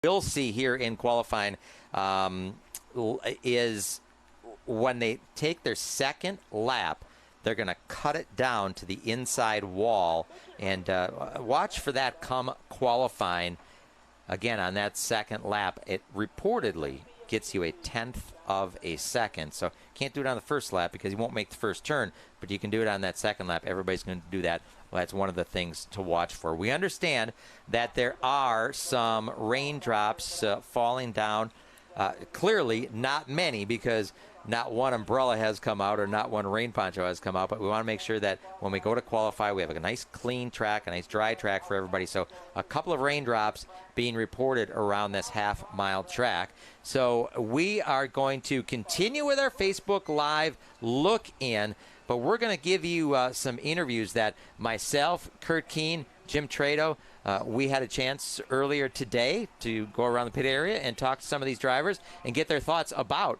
we'll see here in qualifying is when they take their second lap, they're going to cut it down to the inside wall. And watch for that come qualifying. Again, on that second lap, it reportedly gets you a 1/10 of a second. So can't do it on the first lap because you won't make the first turn, but you can do it on that second lap. Everybody's going to do that. Well, that's one of the things to watch for. We understand that there are some raindrops falling down. Clearly not many, because not one umbrella has come out or not one rain poncho has come out, but we want to make sure that when we go to qualify, we have a nice clean track, a nice dry track for everybody. So a couple of raindrops being reported around this half-mile track. So we are going to continue with our Facebook Live look-in, but we're going to give you some interviews that myself, Kurt Keene, Jim Trado, we had a chance earlier today to go around the pit area and talk to some of these drivers and get their thoughts about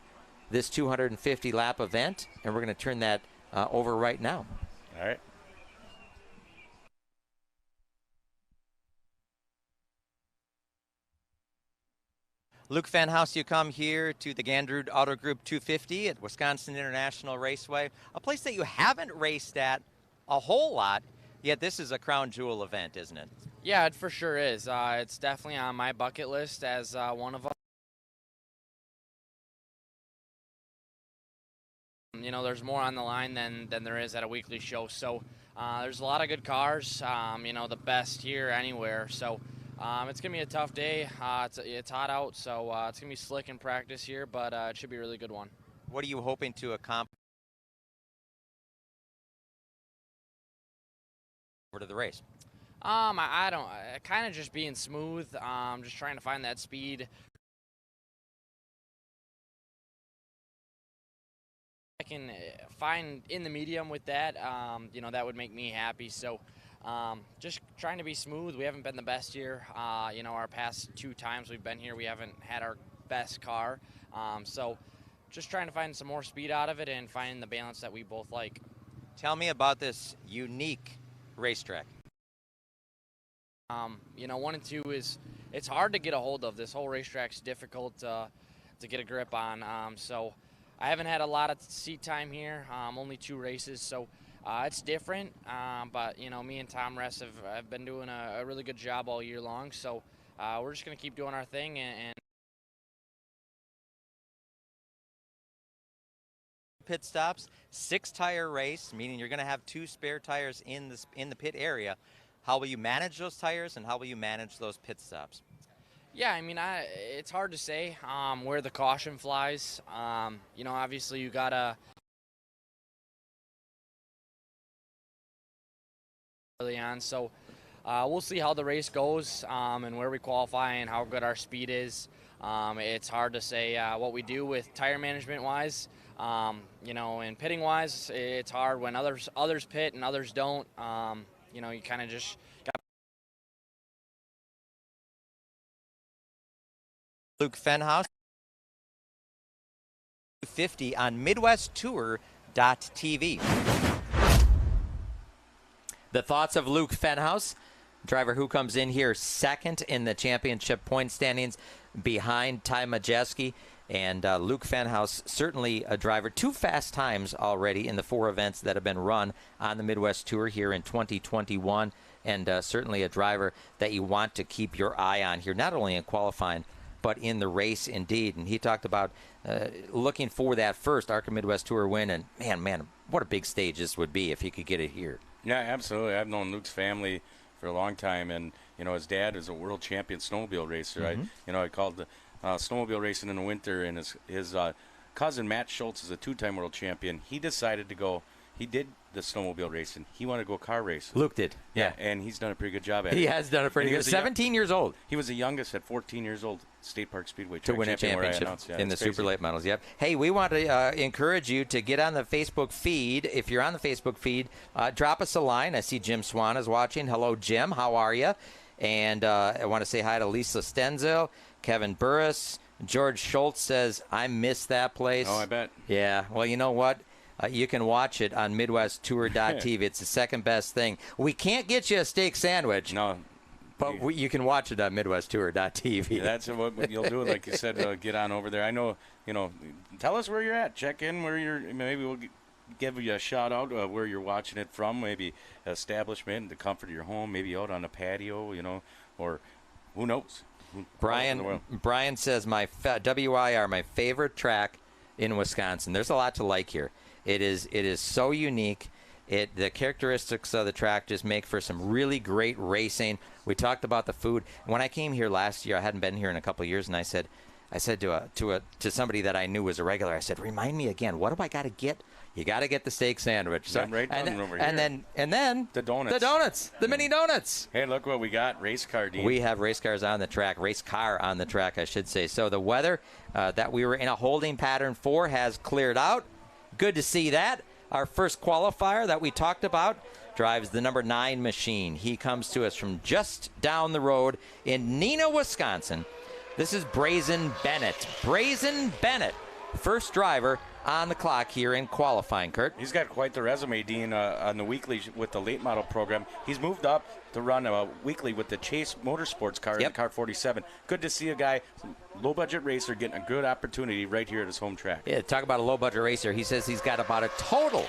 this 250-lap event, and we're going to turn that over right now. All right. Luke Fenhaus, you come here to the Gandrud Auto Group 250 at Wisconsin International Raceway, a place that you haven't raced at a whole lot, yet this is a crown jewel event, isn't it? Yeah, it for sure is. It's definitely on my bucket list as one of them. You know, there's more on the line than there is at a weekly show. So there's a lot of good cars, you know, the best here anywhere. So it's going to be a tough day. It's hot out, so it's going to be slick in practice here, but it should be a really good one. What are you hoping to accomplish over to the race? I kind of just being smooth, just trying to find that speed. I can find in the medium with that, you know, that would make me happy. So just trying to be smooth. We haven't been the best here. You know, our past 2 times we've been here, we haven't had our best car. So just trying to find some more speed out of it and find the balance that we both like. Tell me about this unique racetrack. You know, 1 and 2 it's hard to get a hold of. This whole racetrack's difficult to get a grip on. So I haven't had a lot of seat time here, only 2 races, so it's different. But, you know, me and Tom Ress have been doing a really good job all year long, so we're just going to keep doing our thing. And pit stops, 6-tire race, meaning you're going to have 2 spare tires in the pit area. How will you manage those tires, and how will you manage those pit stops? Yeah, I mean, it's hard to say where the caution flies. You know, obviously you gotta early on, so we'll see how the race goes and where we qualify and how good our speed is. It's hard to say what we do with tire management wise. You know, and pitting wise, it's hard when others pit and others don't. You know, you kind of just got. Luke Fenhaus, 250 on MidwestTour.tv. The thoughts of Luke Fenhaus, driver who comes in here second in the championship point standings behind Ty Majeski. And Luke Fenhaus, certainly a driver, 2 fast times already in the 4 events that have been run on the Midwest Tour here in 2021. And certainly a driver that you want to keep your eye on here, not only in qualifying, but in the race indeed. And he talked about looking for that first ARCA Midwest Tour win. And man, what a big stage this would be if he could get it here. Yeah, absolutely. I've known Luke's family for a long time, and you know, his dad is a world champion snowmobile racer. Mm-hmm. I called the snowmobile racing in the winter, and his cousin Matt Schultz is a 2-time world champion. He decided to go. He did the snowmobile racing. He wanted to go car racing. Luke did. Yeah, and he's done a pretty good job at it. He has done a pretty good. 17 years old. He was the youngest at 14 years old, State Park Speedway to win a championship in the super late models. Yep. Hey, we want to encourage you to get on the Facebook feed. If you're on the Facebook feed, drop us a line. I see Jim Swan is watching. Hello, Jim. How are you? And I want to say hi to Lisa Stenzel, Kevin Burris. George Schultz says, I miss that place. Oh, I bet. Yeah. Well, you know what? You can watch it on MidwestTour.tv. It's the second best thing. We can't get you a steak sandwich. No. But you can watch it on MidwestTour.tv. That's what you'll do. Like you said, get on over there. I know, tell us where you're at. Check in where you're. Maybe we'll give you a shout out where you're watching it from. Maybe establishment, the comfort of your home. Maybe out on a patio, or who knows. Brian says WIR, my favorite track in Wisconsin. There's a lot to like here. It is so unique. The characteristics of the track just make for some really great racing. We talked about the food. When I came here last year, I hadn't been here in a couple of years, and I said to somebody that I knew was a regular, I said, remind me again, what do I got to get? You got to get the steak sandwich. So, and then the donuts, the mini donuts. Hey, look what we got, race car, Dean. We have race car on the track, I should say. So the weather that we were in a holding pattern for has cleared out. Good to see that. Our first qualifier that we talked about drives the number 9 machine. He comes to us from just down the road in Neenah, Wisconsin. This is Brazen Bennett. Brazen Bennett, first driver on the clock here in qualifying, Kurt. He's got quite the resume, Dean, on the weekly with the late model program. He's moved up to run weekly with the Chase Motorsports car in the car 47. Good to see a guy, low-budget racer, getting a good opportunity right here at his home track. Yeah, talk about a low-budget racer. He says he's got about a total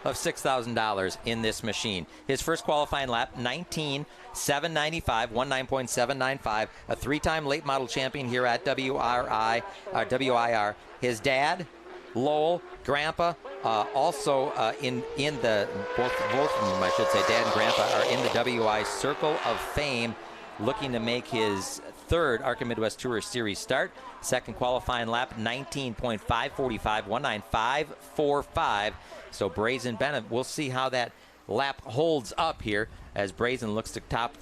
of $6,000 in this machine. His first qualifying lap, 19.795, 19.795, a 3-time late model champion here at WIR. His dad, Lowell, Grandpa, also in the both of them, I should say, Dad and Grandpa are in the WI Circle of Fame, looking to make his third ARCA Midwest Tour Series start. Second qualifying lap, 19.545, 19.545. So Brazen Bennett, we'll see how that lap holds up here as Brazen looks to crack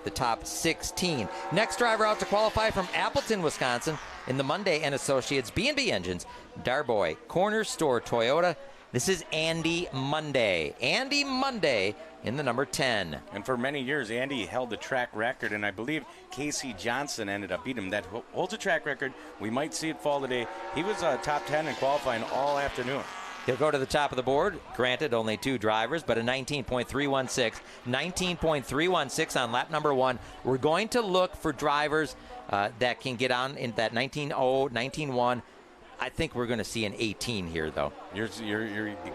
the top 16. Next driver out to qualify from Appleton, Wisconsin, in the Monday and Associates B&B Engines, Darboy Corner Store Toyota. This is Andy Monday. Andy Monday in the number 10. And for many years, Andy held the track record, and I believe Casey Johnson ended up beating him. That holds a track record. We might see it fall today. He was top 10 in qualifying all afternoon. He'll go to the top of the board. Granted, only 2 drivers, but a 19.316. 19.316 on lap number 1. We're going to look for drivers that can get on in that 19.0, 19.1. I think we're going to see an 18 here, though. You're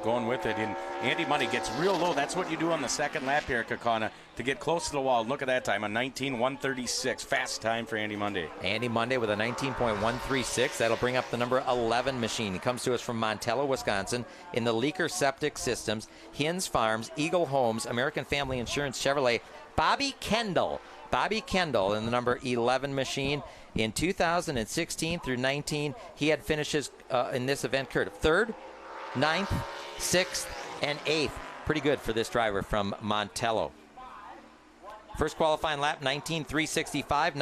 going with it. And Andy Monday gets real low. That's what you do on the second lap here, Kakana, to get close to the wall. Look at that time, a 19.136. Fast time for Andy Monday. Andy Monday with a 19.136. That'll bring up the number 11 machine. He comes to us from Montello, Wisconsin, in the Leaker Septic Systems, Hins Farms, Eagle Homes, American Family Insurance Chevrolet, Bobby Kendall in the number 11 machine. In 2016 through 19, he had finishes in this event, Kurt, 3rd, 9th, 6th, and 8th. Pretty good for this driver from Montello. First qualifying lap, 19.365,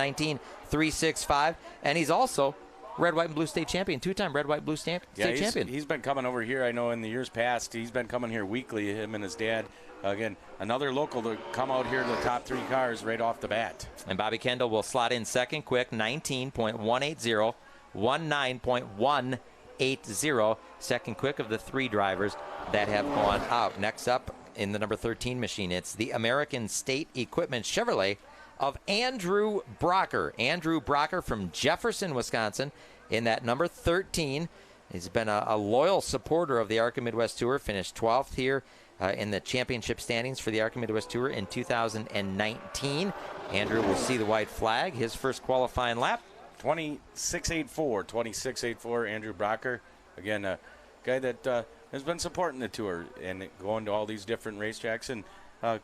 19.365, and he's also red, white, and blue state champion, 2-time red, white, blue state champion. He's been coming over here. I know in the years past, he's been coming here weekly, him and his dad. Again, another local to come out here in the top 3 cars right off the bat. And Bobby Kendall will slot in second quick, 19.180, 19.180. Second quick of the 3 drivers that have gone out. Next up in the number 13 machine, it's the American State Equipment Chevrolet of Andrew Brocker. Andrew Brocker from Jefferson, Wisconsin, in that number 13. He's been a loyal supporter of the ARCA Midwest Tour, finished 12th here in the championship standings for the ARCA Midwest Tour in 2019. Andrew will see the white flag. His first qualifying lap. 26.84, Andrew Brocker. Again, a guy that has been supporting the tour and going to all these different racetracks and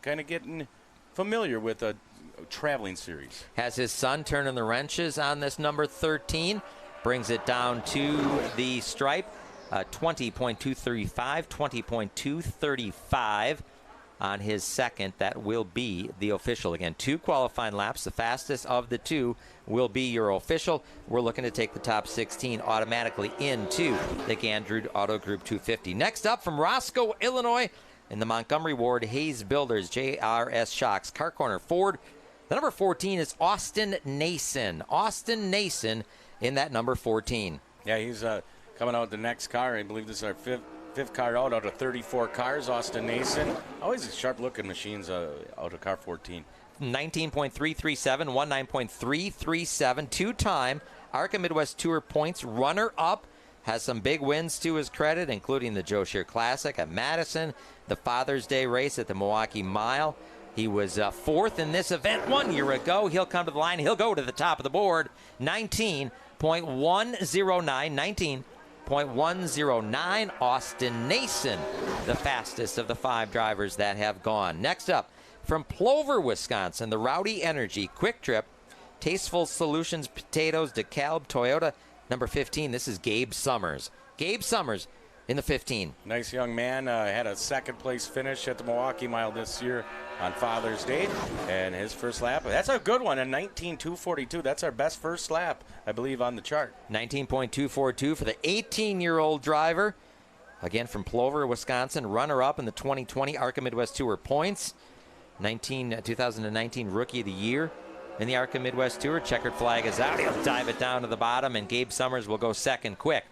kind of getting familiar with a traveling series. Has his son turning the wrenches on this number 13. Brings it down to the stripe. 20.235, 20.235 on his second. That will be the official. Again, 2 qualifying laps. The fastest of the 2 will be your official. We're looking to take the top 16 automatically into the Gandrud Auto Group 250. Next up from Roscoe, Illinois, in the Montgomery Ward, Hayes Builders, JRS Shocks, Car Corner Ford. The number 14 is Austin Nason. Austin Nason in that number 14. Yeah, he's coming out the next car. I believe this is our fifth car out of 34 cars. Austin Nason, always sharp-looking machines out of car 14. 19.337, 19.337, two-time ARCA Midwest Tour points runner-up. Has some big wins to his credit, including the Joe Shear Classic at Madison, the Father's Day race at the Milwaukee Mile. He was fourth in this event 1 year ago. He'll come to the line. He'll go to the top of the board. 19.109, 19.109. Austin Nason, the fastest of the 5 drivers that have gone. Next up, from Plover, Wisconsin, the Rowdy Energy Quick Trip, Tasteful Solutions Potatoes, DeKalb Toyota, number 15. This is Gabe Summers. Gabe Summers in the 15. Nice young man. Had a second-place finish at the Milwaukee Mile this year on Father's Day. And his first lap, that's a good one, a 19.242. That's our best first lap, I believe, on the chart. 19.242 for the 18-year-old driver. Again, from Plover, Wisconsin, runner-up in the 2020 ARCA Midwest Tour points. 2019 Rookie of the Year in the ARCA Midwest Tour. Checkered flag is out. He'll dive it down to the bottom, and Gabe Summers will go second quick.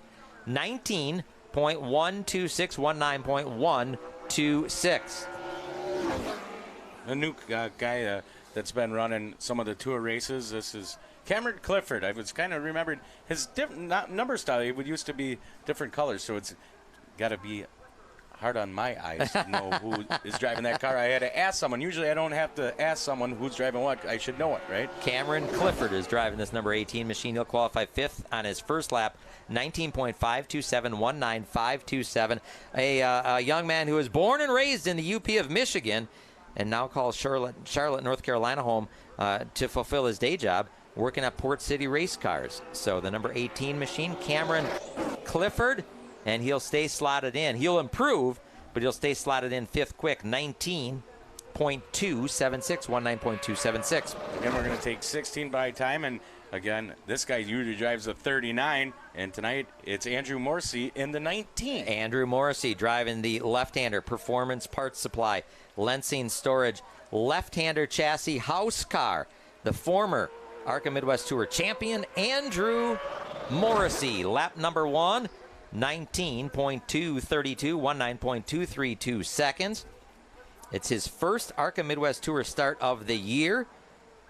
19.126, 19.126. A new guy that's been running some of the tour races. This is Cameron Clifford. I was kind of remembered his number style. It would used to be different colors, so it's got to be hard on my eyes to know who is driving that car. I had to ask someone. Usually I don't have to ask someone who's driving what. I should know it, right? Cameron Clifford is driving this number 18 machine. He'll qualify 5th on his first lap. 19.527, 19.527. A young man who was born and raised in the UP of Michigan and now calls Charlotte, North Carolina home to fulfill his day job working at Port City Race Cars. So the number 18 machine, Cameron Clifford, and he'll stay slotted in. He'll improve, but he'll stay slotted in 5th quick, 19.276, 19.276. Again, we're going to take 16 by time, and again, this guy usually drives a 39, and tonight it's Andrew Morrissey in the 19. Andrew Morrissey driving the left-hander Performance Parts Supply, Lensing Storage, left-hander chassis house car. The former ARCA Midwest Tour champion, Andrew Morrissey. Lap number 1, 19.232, 19.232 seconds. It's his first ARCA Midwest Tour start of the year.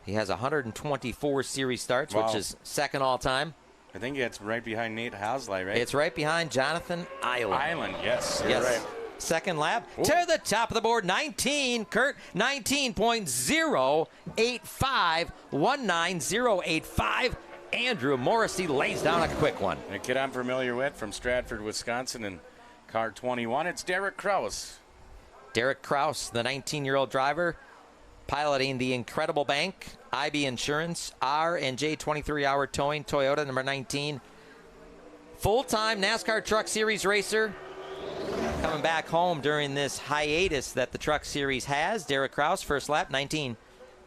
He has 124 series starts, which is second all-time. I think it's right behind Nate Hasley, right? It's right behind Jonathan Island. Yes, you're right. Second lap. Ooh. To the top of the board, 19, Kurt, 19.085, 19.085. Andrew Morrissey lays down a quick one. And a kid I'm familiar with from Stratford, Wisconsin, in car 21, it's Derek Krauss. Derek Krauss, the 19-year-old driver, piloting the Incredible Bank, IB Insurance, R&J 23-hour towing, Toyota number 19. Full-time NASCAR Truck Series racer. Coming back home during this hiatus that the Truck Series has. Derek Krauss, first lap, 19.260,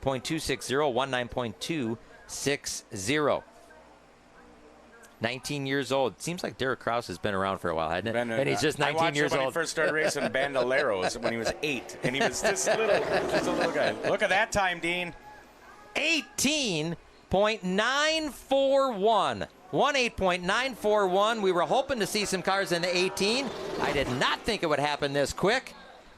19.260. 19 years old. Seems like Derek Krauss has been around for a while, hasn't it? And he's just 19 years old. When he first started racing Bandoleros when he was 8, and he was just a little guy. Look at that time, Dean. 18.941. 18.941. We were hoping to see some cars in the 18. I did not think it would happen this quick.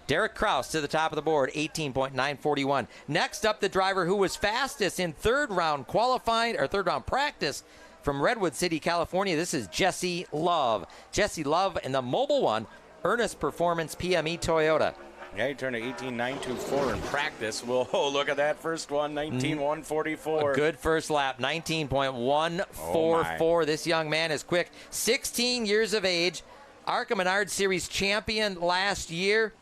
Derek Krauss to the top of the board, 18.941. Next up, the driver who was fastest in third round practice from Redwood City, California. This is Jesse Love. Jesse Love in the Mobile One, Ernest Performance PME Toyota. Yeah, he turned to 18.924 in practice. Well, look at that first one, 19.144. A good first lap, 19.144. This young man is quick. 16 years of age, ARCA Menard Series champion last year.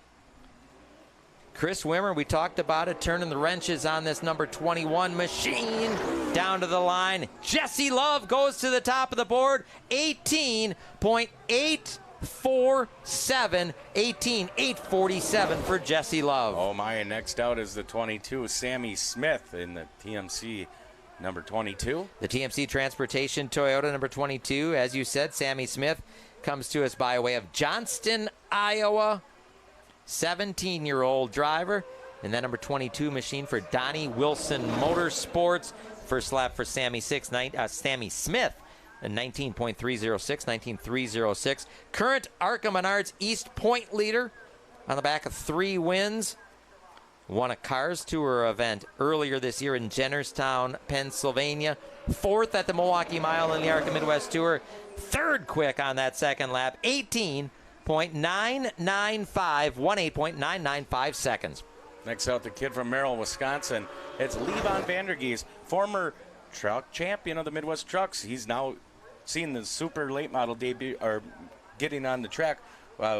Chris Wimmer, we talked about it, turning the wrenches on this number 21 machine down to the line. Jesse Love goes to the top of the board, 18.847, 18.847 for Jesse Love. Oh my, and next out is the 22, Sammy Smith in the TMC number 22. The TMC Transportation Toyota number 22, as you said, Sammy Smith comes to us by way of Johnston, Iowa. 17-year-old driver. And that number 22 machine for Donnie Wilson Motorsports. First lap for Sammy Smith, 19.306, 19.306. Current ARCA Menards East Point leader on the back of 3 wins. Won a Cars Tour event earlier this year in Jennerstown, Pennsylvania. 4th at the Milwaukee Mile in the ARCA Midwest Tour. 3rd quick on that second lap. 18.995, 18.995 seconds. Next out, the kid from Merrill, Wisconsin. It's Levon Vandergeest, former truck champion of the Midwest Trucks. He's now seen the super late model debut, or getting on the track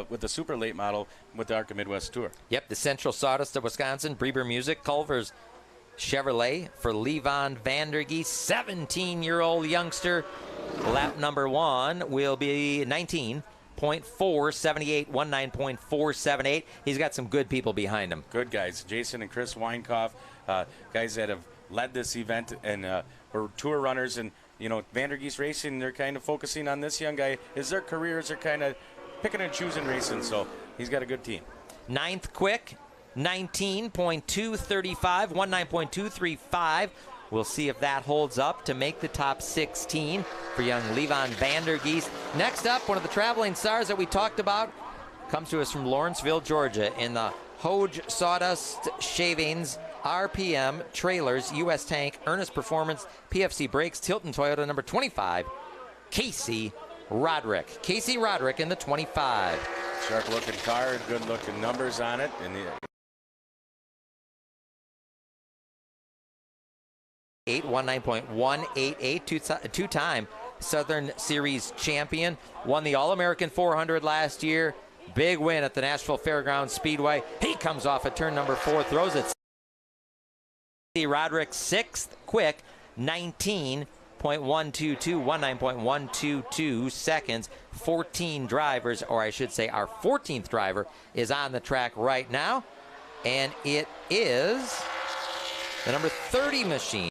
with the super late model with the ARCA Midwest Tour. Yep, the Central Sawdust of Wisconsin, Breber Music, Culver's Chevrolet for Levon Vandergeest, 17-year-old youngster. Lap number 1 will be 19.478, 19.478. He's got some good people behind him. Good guys, Jason and Chris Weinkoff, guys that have led this event and were tour runners. And you know, Vandergeest Racing, they're kind of focusing on this young guy. Is their careers are kind of picking and choosing racing, so he's got a good team. 9th quick, 19.235, 19.235. We'll see if that holds up to make the top 16 for young Levon Vandergeest. Next up, one of the traveling stars that we talked about comes to us from Lawrenceville, Georgia, in the Hoge Sawdust Shavings RPM Trailers U.S. Tank Ernest Performance PFC Brakes Tilton Toyota number 25, Casey Roderick. Casey Roderick in the 25. Sharp looking car, good looking numbers on it. And 19.188, two-time Southern Series champion. Won the All-American 400 last year. Big win at the Nashville Fairgrounds Speedway. He comes off at turn number 4, throws it. Roderick, 6th quick, 19.122, 19.122 seconds. 14 drivers, or I should say our 14th driver, is on the track right now. And it is the number 30 machine,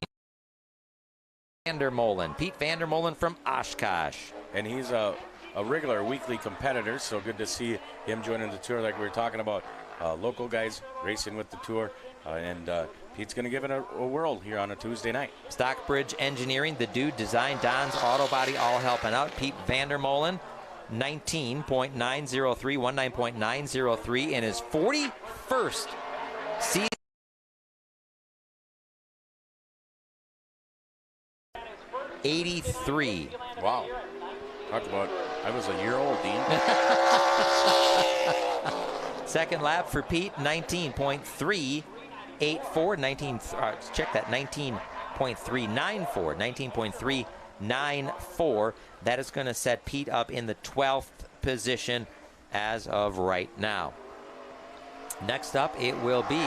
Vandermolen, Pete Vandermolen from Oshkosh. And he's a regular weekly competitor, so good to see him joining the tour like we were talking about. Local guys racing with the tour, and Pete's going to give it a whirl here on a Tuesday night. Stockbridge Engineering, the Dude Design, Don's Auto Body, all helping out. Pete Vandermolen, 19.903, 19.903 in his 41st season. 83. Wow. Talk about, I was a year old, Dean. Second lap for Pete, 19.384. Check that, 19.394. 19.394. That is going to set Pete up in the 12th position as of right now. Next up, it will be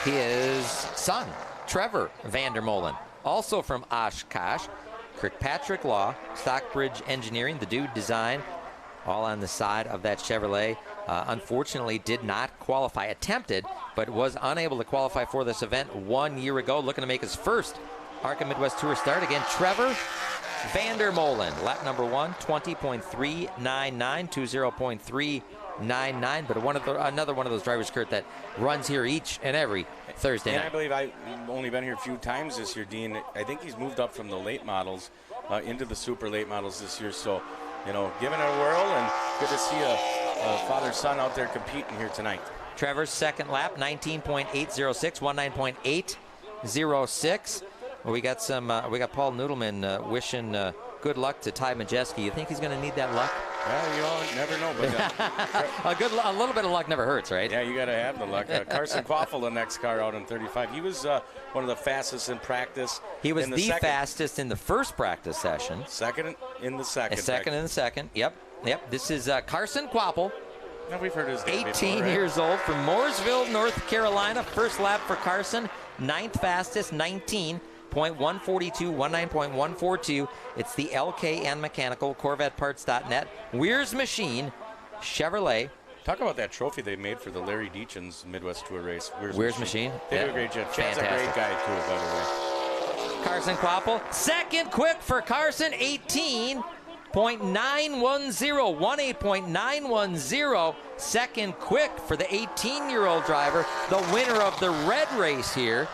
his son, Trevor Vandermolen, also from Oshkosh. Kirkpatrick Law, Stockbridge Engineering, the Dude Design, all on the side of that Chevrolet. Unfortunately did not qualify, attempted, but was unable to qualify for this event 1 year ago. Looking to make his first ARCA Midwest Tour start again. Trevor Vandermolen, lap number 1, 20.399, 20.399. But another one of those drivers, Kurt, that runs here each and every Thursday night. I believe I've only been here a few times this year, Dean. I think he's moved up from the late models into the super late models this year. So, you know, giving it a whirl, and good to see a father-son out there competing here tonight. Trevor's second lap, 19.806, 19.806. We got Paul Noodleman wishing good luck to Ty Majeski. You think he's going to need that luck? Well, you never know. But a little bit of luck never hurts, right? Yeah, you got to have the luck. Carson Quaffle, the next car out in 35. He was one of the fastest in practice. He was the fastest in the first practice session. Second in the second. Second in the second. Yep. This is Carson Quapple. Now we've heard his name 18 before, right? years old from Mooresville, North Carolina. First lap for Carson. 9th fastest, 19.142, 19.142. It's the LKN Mechanical, CorvetteParts.net, Weir's Machine, Chevrolet. Talk about that trophy they made for the Larry Deachin's Midwest Tour race. Weir's Machine. They do a great job. Chad's a great guy, too, by the way. Carson Quapple, second quick for Carson, 18.910, 18.910. Second quick for the 18-year-old driver, the winner of the red race here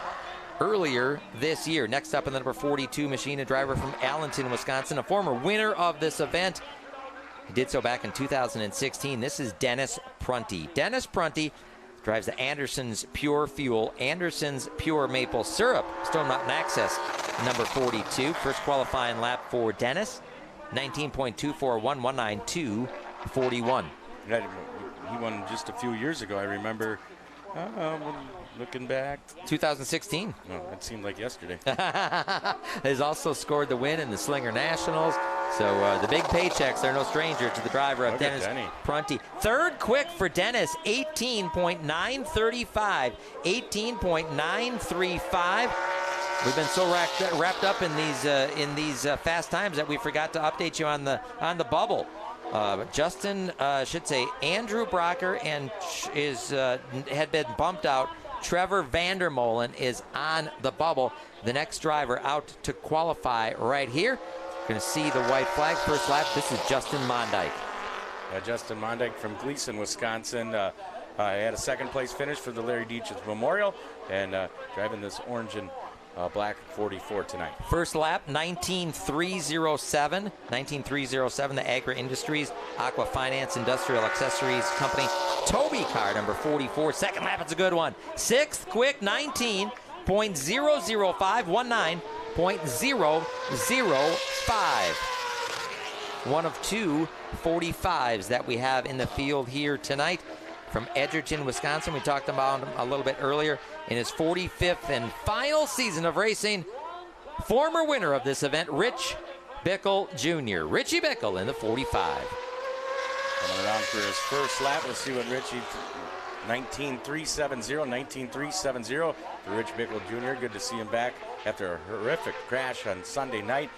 earlier this year. Next up in the number 42 machine, a driver from Allenton, Wisconsin, a former winner of this event. He did so back in 2016. This is Dennis Prunty. Dennis Prunty drives the Anderson's Pure Fuel, Anderson's Pure Maple Syrup, Stone Mountain Access, number 42. First qualifying lap for Dennis, 19.241, 192.41. He won just a few years ago, I remember. Looking back, 2016. No, it seemed like yesterday. Has also scored the win in the Slinger Nationals. So the big paychecks are no stranger to the driver of Dennis Prunty. Third quick for Dennis, 18.935. 18.935. We've been so wrapped up in these fast times that we forgot to update you on the bubble. Justin should say Andrew Brocker and had been bumped out. Trevor Vandermolen is on the bubble. The next driver out to qualify right here. Going to see the white flag. First lap. This is Justin Mondyke. Justin Mondyke from Gleason, Wisconsin. Had a second place finish for the Larry Deitch's Memorial, and driving this orange and black 44 tonight. First lap, 19.307. 19.307, the Agra Industries Aqua Finance Industrial Accessories Company. Toby car, number 44. Second lap, it's a good one. Sixth, quick, 19.005. 19.005. One of two 45s that we have in the field here tonight. From Edgerton, Wisconsin, we talked about him a little bit earlier. In his 45th and final season of racing, former winner of this event, Rich Bickle Jr. Richie Bickle in the 45. Coming around for his first lap. We'll see what Richie, 19.370, 19.370 for Rich Bickle Jr. Good to see him back after a horrific crash on Sunday night.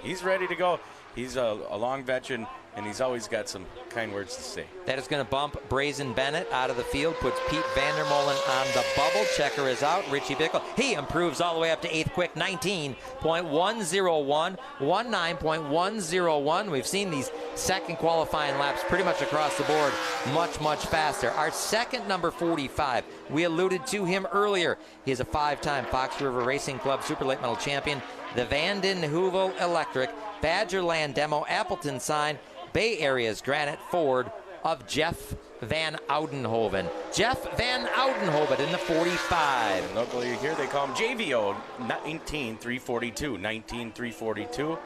He's ready to go. He's a long veteran, and he's always got some kind words to say. That is going to bump Brazen Bennett out of the field, puts Pete Vandermolen on the bubble. Checker is out. Richie Bickle, he improves all the way up to 8th quick, 19.101, 19.101. We've seen these second qualifying laps pretty much across the board much, much faster. Our second number 45, we alluded to him earlier. He is a 5-time Fox River Racing Club Super Late Model champion, the Vandenheuvel Electric, Badgerland Demo, Appleton sign, Bay Area's Granite Ford of Jeff Van Audenhoven. Jeff Van Audenhoven in the 45. And locally here they call him JVO, 19.342, 19.342.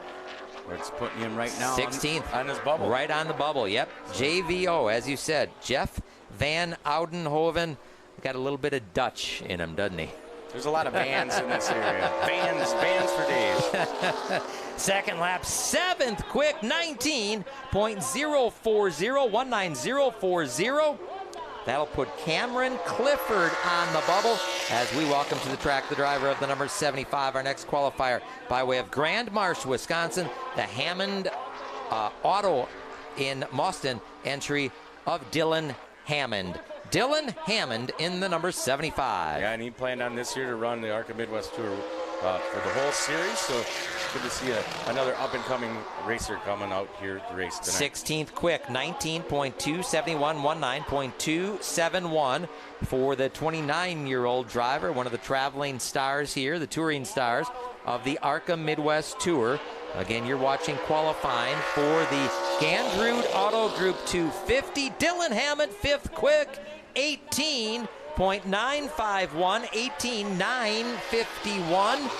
It's putting him right now 16th on his bubble. Right on the bubble, yep. JVO, as you said, Jeff Van Audenhoven. Got a little bit of Dutch in him, doesn't he? There's a lot of vans in this area. Vans for days. Second lap, 7th quick, 19.040, 19.040. That'll put Cameron Clifford on the bubble as we welcome to the track the driver of the number 75, our next qualifier by way of Grand Marsh, Wisconsin, the Hammond Auto in Mauston entry of Dylan Hammond. Dylan Hammond in the number 75. Yeah, and he planned on this year to run the ARCA Midwest Tour for the whole series. So good to see another up-and-coming racer coming out here to race tonight. 16th quick, 19.271, 19.271 for the 29-year-old driver, one of the traveling stars here, the touring stars of the ARCA Midwest Tour. Again, you're watching qualifying for the Gandrud Auto Group 250. Dylan Hammond, 5th quick, 18.951, 18.951.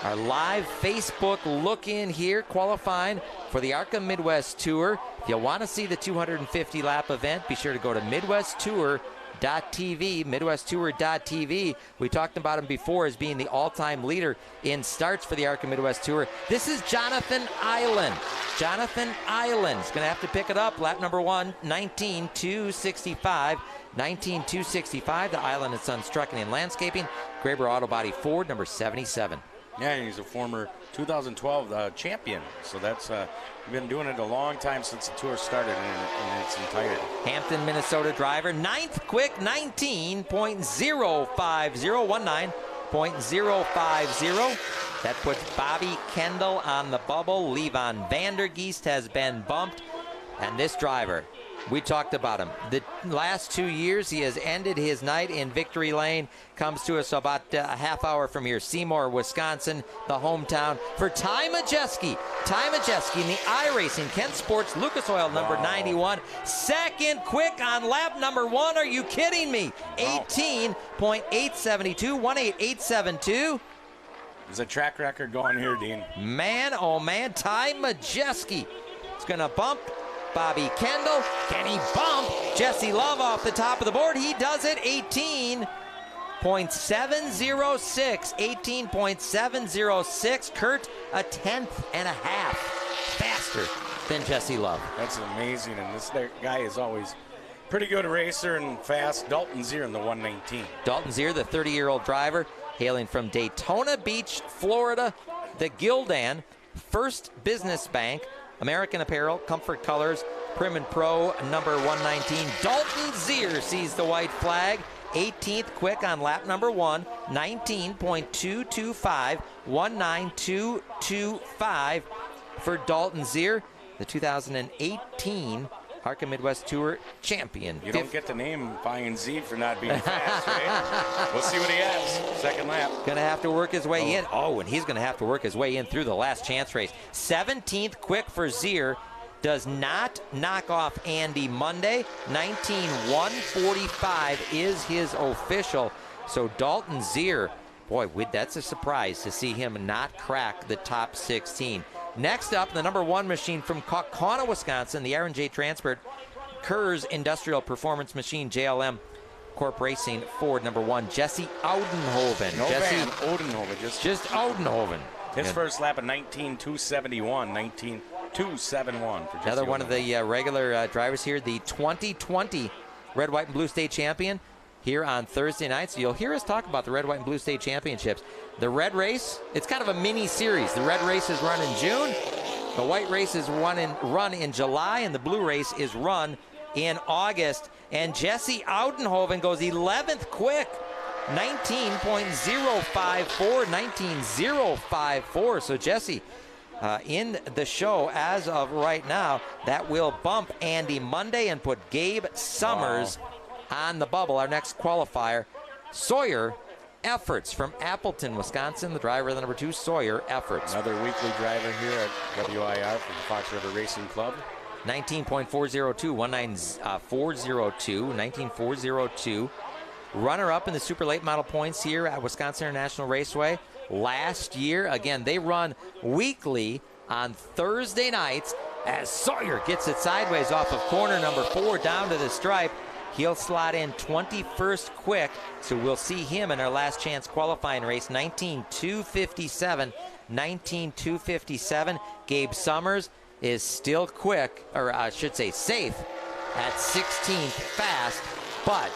Our live Facebook look in here, qualifying for the ARCA Midwest Tour. If you want to see the 250 lap event, be sure to go to MidwestTour.tv, MidwestTour.tv. We talked about him before as being the all-time leader in starts for the ARCA Midwest Tour. This is Jonathan Island. Jonathan Island is going to have to pick it up. Lap number 1, 19.265. 19.265. The Island and Sons Trucking and Landscaping. Graber Auto Body Ford, number 77. Yeah, and he's a former 2012 champion. So that's been doing it a long time since the tour started in its entirety. Hampton, Minnesota driver, 9th quick, 19.050, 19.050. That puts Bobby Kendall on the bubble. Levon Vandergeest has been bumped. And this driver, We talked about him. The last 2 years, he has ended his night in victory lane. Comes to us about a half hour from here. Seymour, Wisconsin, the hometown for Ty Majeski. Ty Majeski in the iRacing Kent Sports Lucas Oil number 91. Second quick on lap number 1. Are you kidding me? 18.872, 18872. There's a track record going here, Dean. Man, oh man, Ty Majeski is going to bump Bobby Kendall. Can he bump Jesse Love off the top of the board? He does it. 18.706. 18.706. Kurt, a tenth and a half faster than Jesse Love. That's amazing. And this guy is always pretty good racer and fast. Dalton Zier in the 119. Dalton Zier, the 30-year-old driver, hailing from Daytona Beach, Florida. The Gildan First Business Bank, American Apparel, Comfort Colors, Prim and Pro, number 119. Dalton Zier sees the white flag. 18th quick on lap number 1. 19.225. 19225 for Dalton Zier, the 2018 ARCA Midwest Tour champion. You don't get the name Brian Z for not being fast, right? We'll see what he has. Second lap. Going to have to work his way in. Oh, and he's going to have to work his way in through the last chance race. 17th quick for Zier. Does not knock off Andy Monday. 19.145 is his official. So Dalton Zier, boy, that's a surprise to see him not crack the top 16. Next up, the number 1 machine from Kaukauna, Wisconsin, the Aaron J. Transport Kurz Industrial Performance Machine, JLM Corp Racing Ford, number 1, Jesse Audenhoven. No Jesse van Audenhoven. Just Audenhoven. His first lap at 19.271, 19.271 for Jesse Another one of Audenhoven. the regular drivers here, the 2020 Red, White, and Blue State Champion here on Thursday nights. You'll hear us talk about the Red, White, and Blue State Championships. The red race, it's kind of a mini series. The red race is run in June, the white race is run in July, and the blue race is run in August. And Jesse Audenhoven goes 11th quick, 19.054, 19.054. So Jesse in the show as of right now. That will bump Andy Monday and put Gabe Summers on the bubble. Our next qualifier, Sawyer Efforts from Appleton, Wisconsin. The driver of the number 2, Sawyer Efforts. Another weekly driver here at WIR from the Fox River Racing Club. 19.402, 19402, 19.402. Runner-up in the super late model points here at Wisconsin International Raceway. Last year, again, they run weekly on Thursday nights as Sawyer gets it sideways off of corner number 4 down to the stripe. He'll slot in 21st quick, so we'll see him in our last chance qualifying race, 19.257, 19.257. Gabe Summers is still quick, or I should say safe, at 16th fast, but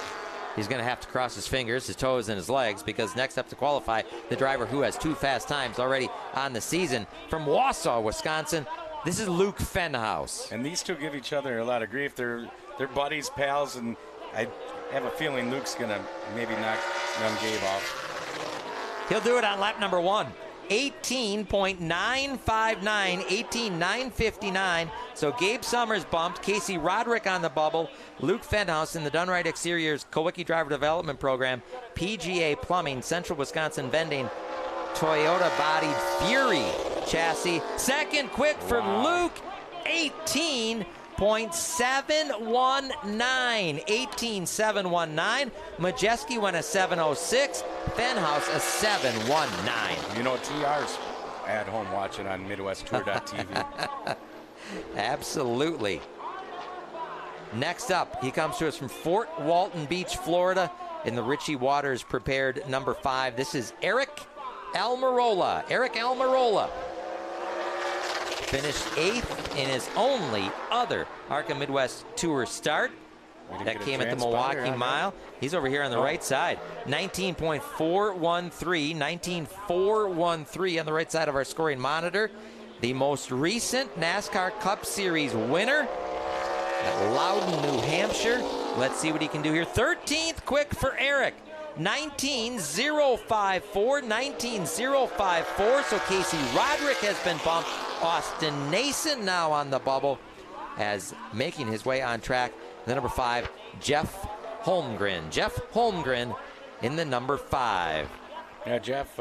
he's going to have to cross his fingers, his toes, and his legs, because next up to qualify, the driver who has 2 fast times already on the season from Wausau, Wisconsin. This is Luke Fenhaus. And these two give each other a lot of grief. They're buddies, pals, and I have a feeling Luke's going to maybe knock Gabe off. He'll do it on lap number 1. 18.959, 18.959. So Gabe Summers bumped, Casey Roderick on the bubble, Luke Fenhaus in the Dunright Exteriors Kowicki Driver Development Program, PGA Plumbing, Central Wisconsin Vending, Toyota Bodied Fury chassis. Second quick for Luke, 18.719, 18.719. Majeski went a 7.06, Fenhaus a 7.19. You know, TR's at home watching on MidwestTour.tv. Absolutely. Next up, he comes to us from Fort Walton Beach, Florida, in the Ritchie Waters prepared number 5. This is Eric Almarola. Eric Almarola finished 8th in his only other ARCA Midwest Tour start. That came at the Milwaukee Mile. He's over here on the right side. 19.413, 19.413 on the right side of our scoring monitor. The most recent NASCAR Cup Series winner at Loudon, New Hampshire. Let's see what he can do here. 13th quick for Eric. 19.054, 19.054. So Casey Roderick has been bumped. Austin Nason now on the bubble. as making his way on track, the number 5, Jeff Holmgren. Jeff Holmgren in the number 5. Yeah, Jeff,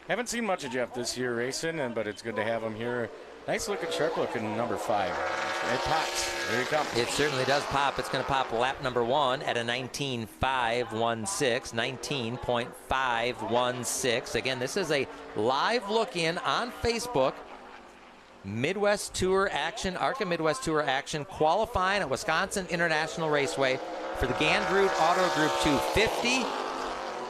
haven't seen much of Jeff this year racing, but it's good to have him here. Nice looking, sharp looking number 5. It pops. There he comes. It certainly does pop. It's going to pop lap number 1 at a 19.516. 19.516. Again, this is a live look in on Facebook. Midwest Tour action, ARCA Midwest Tour action, qualifying at Wisconsin International Raceway for the Gandrud Auto Group 250.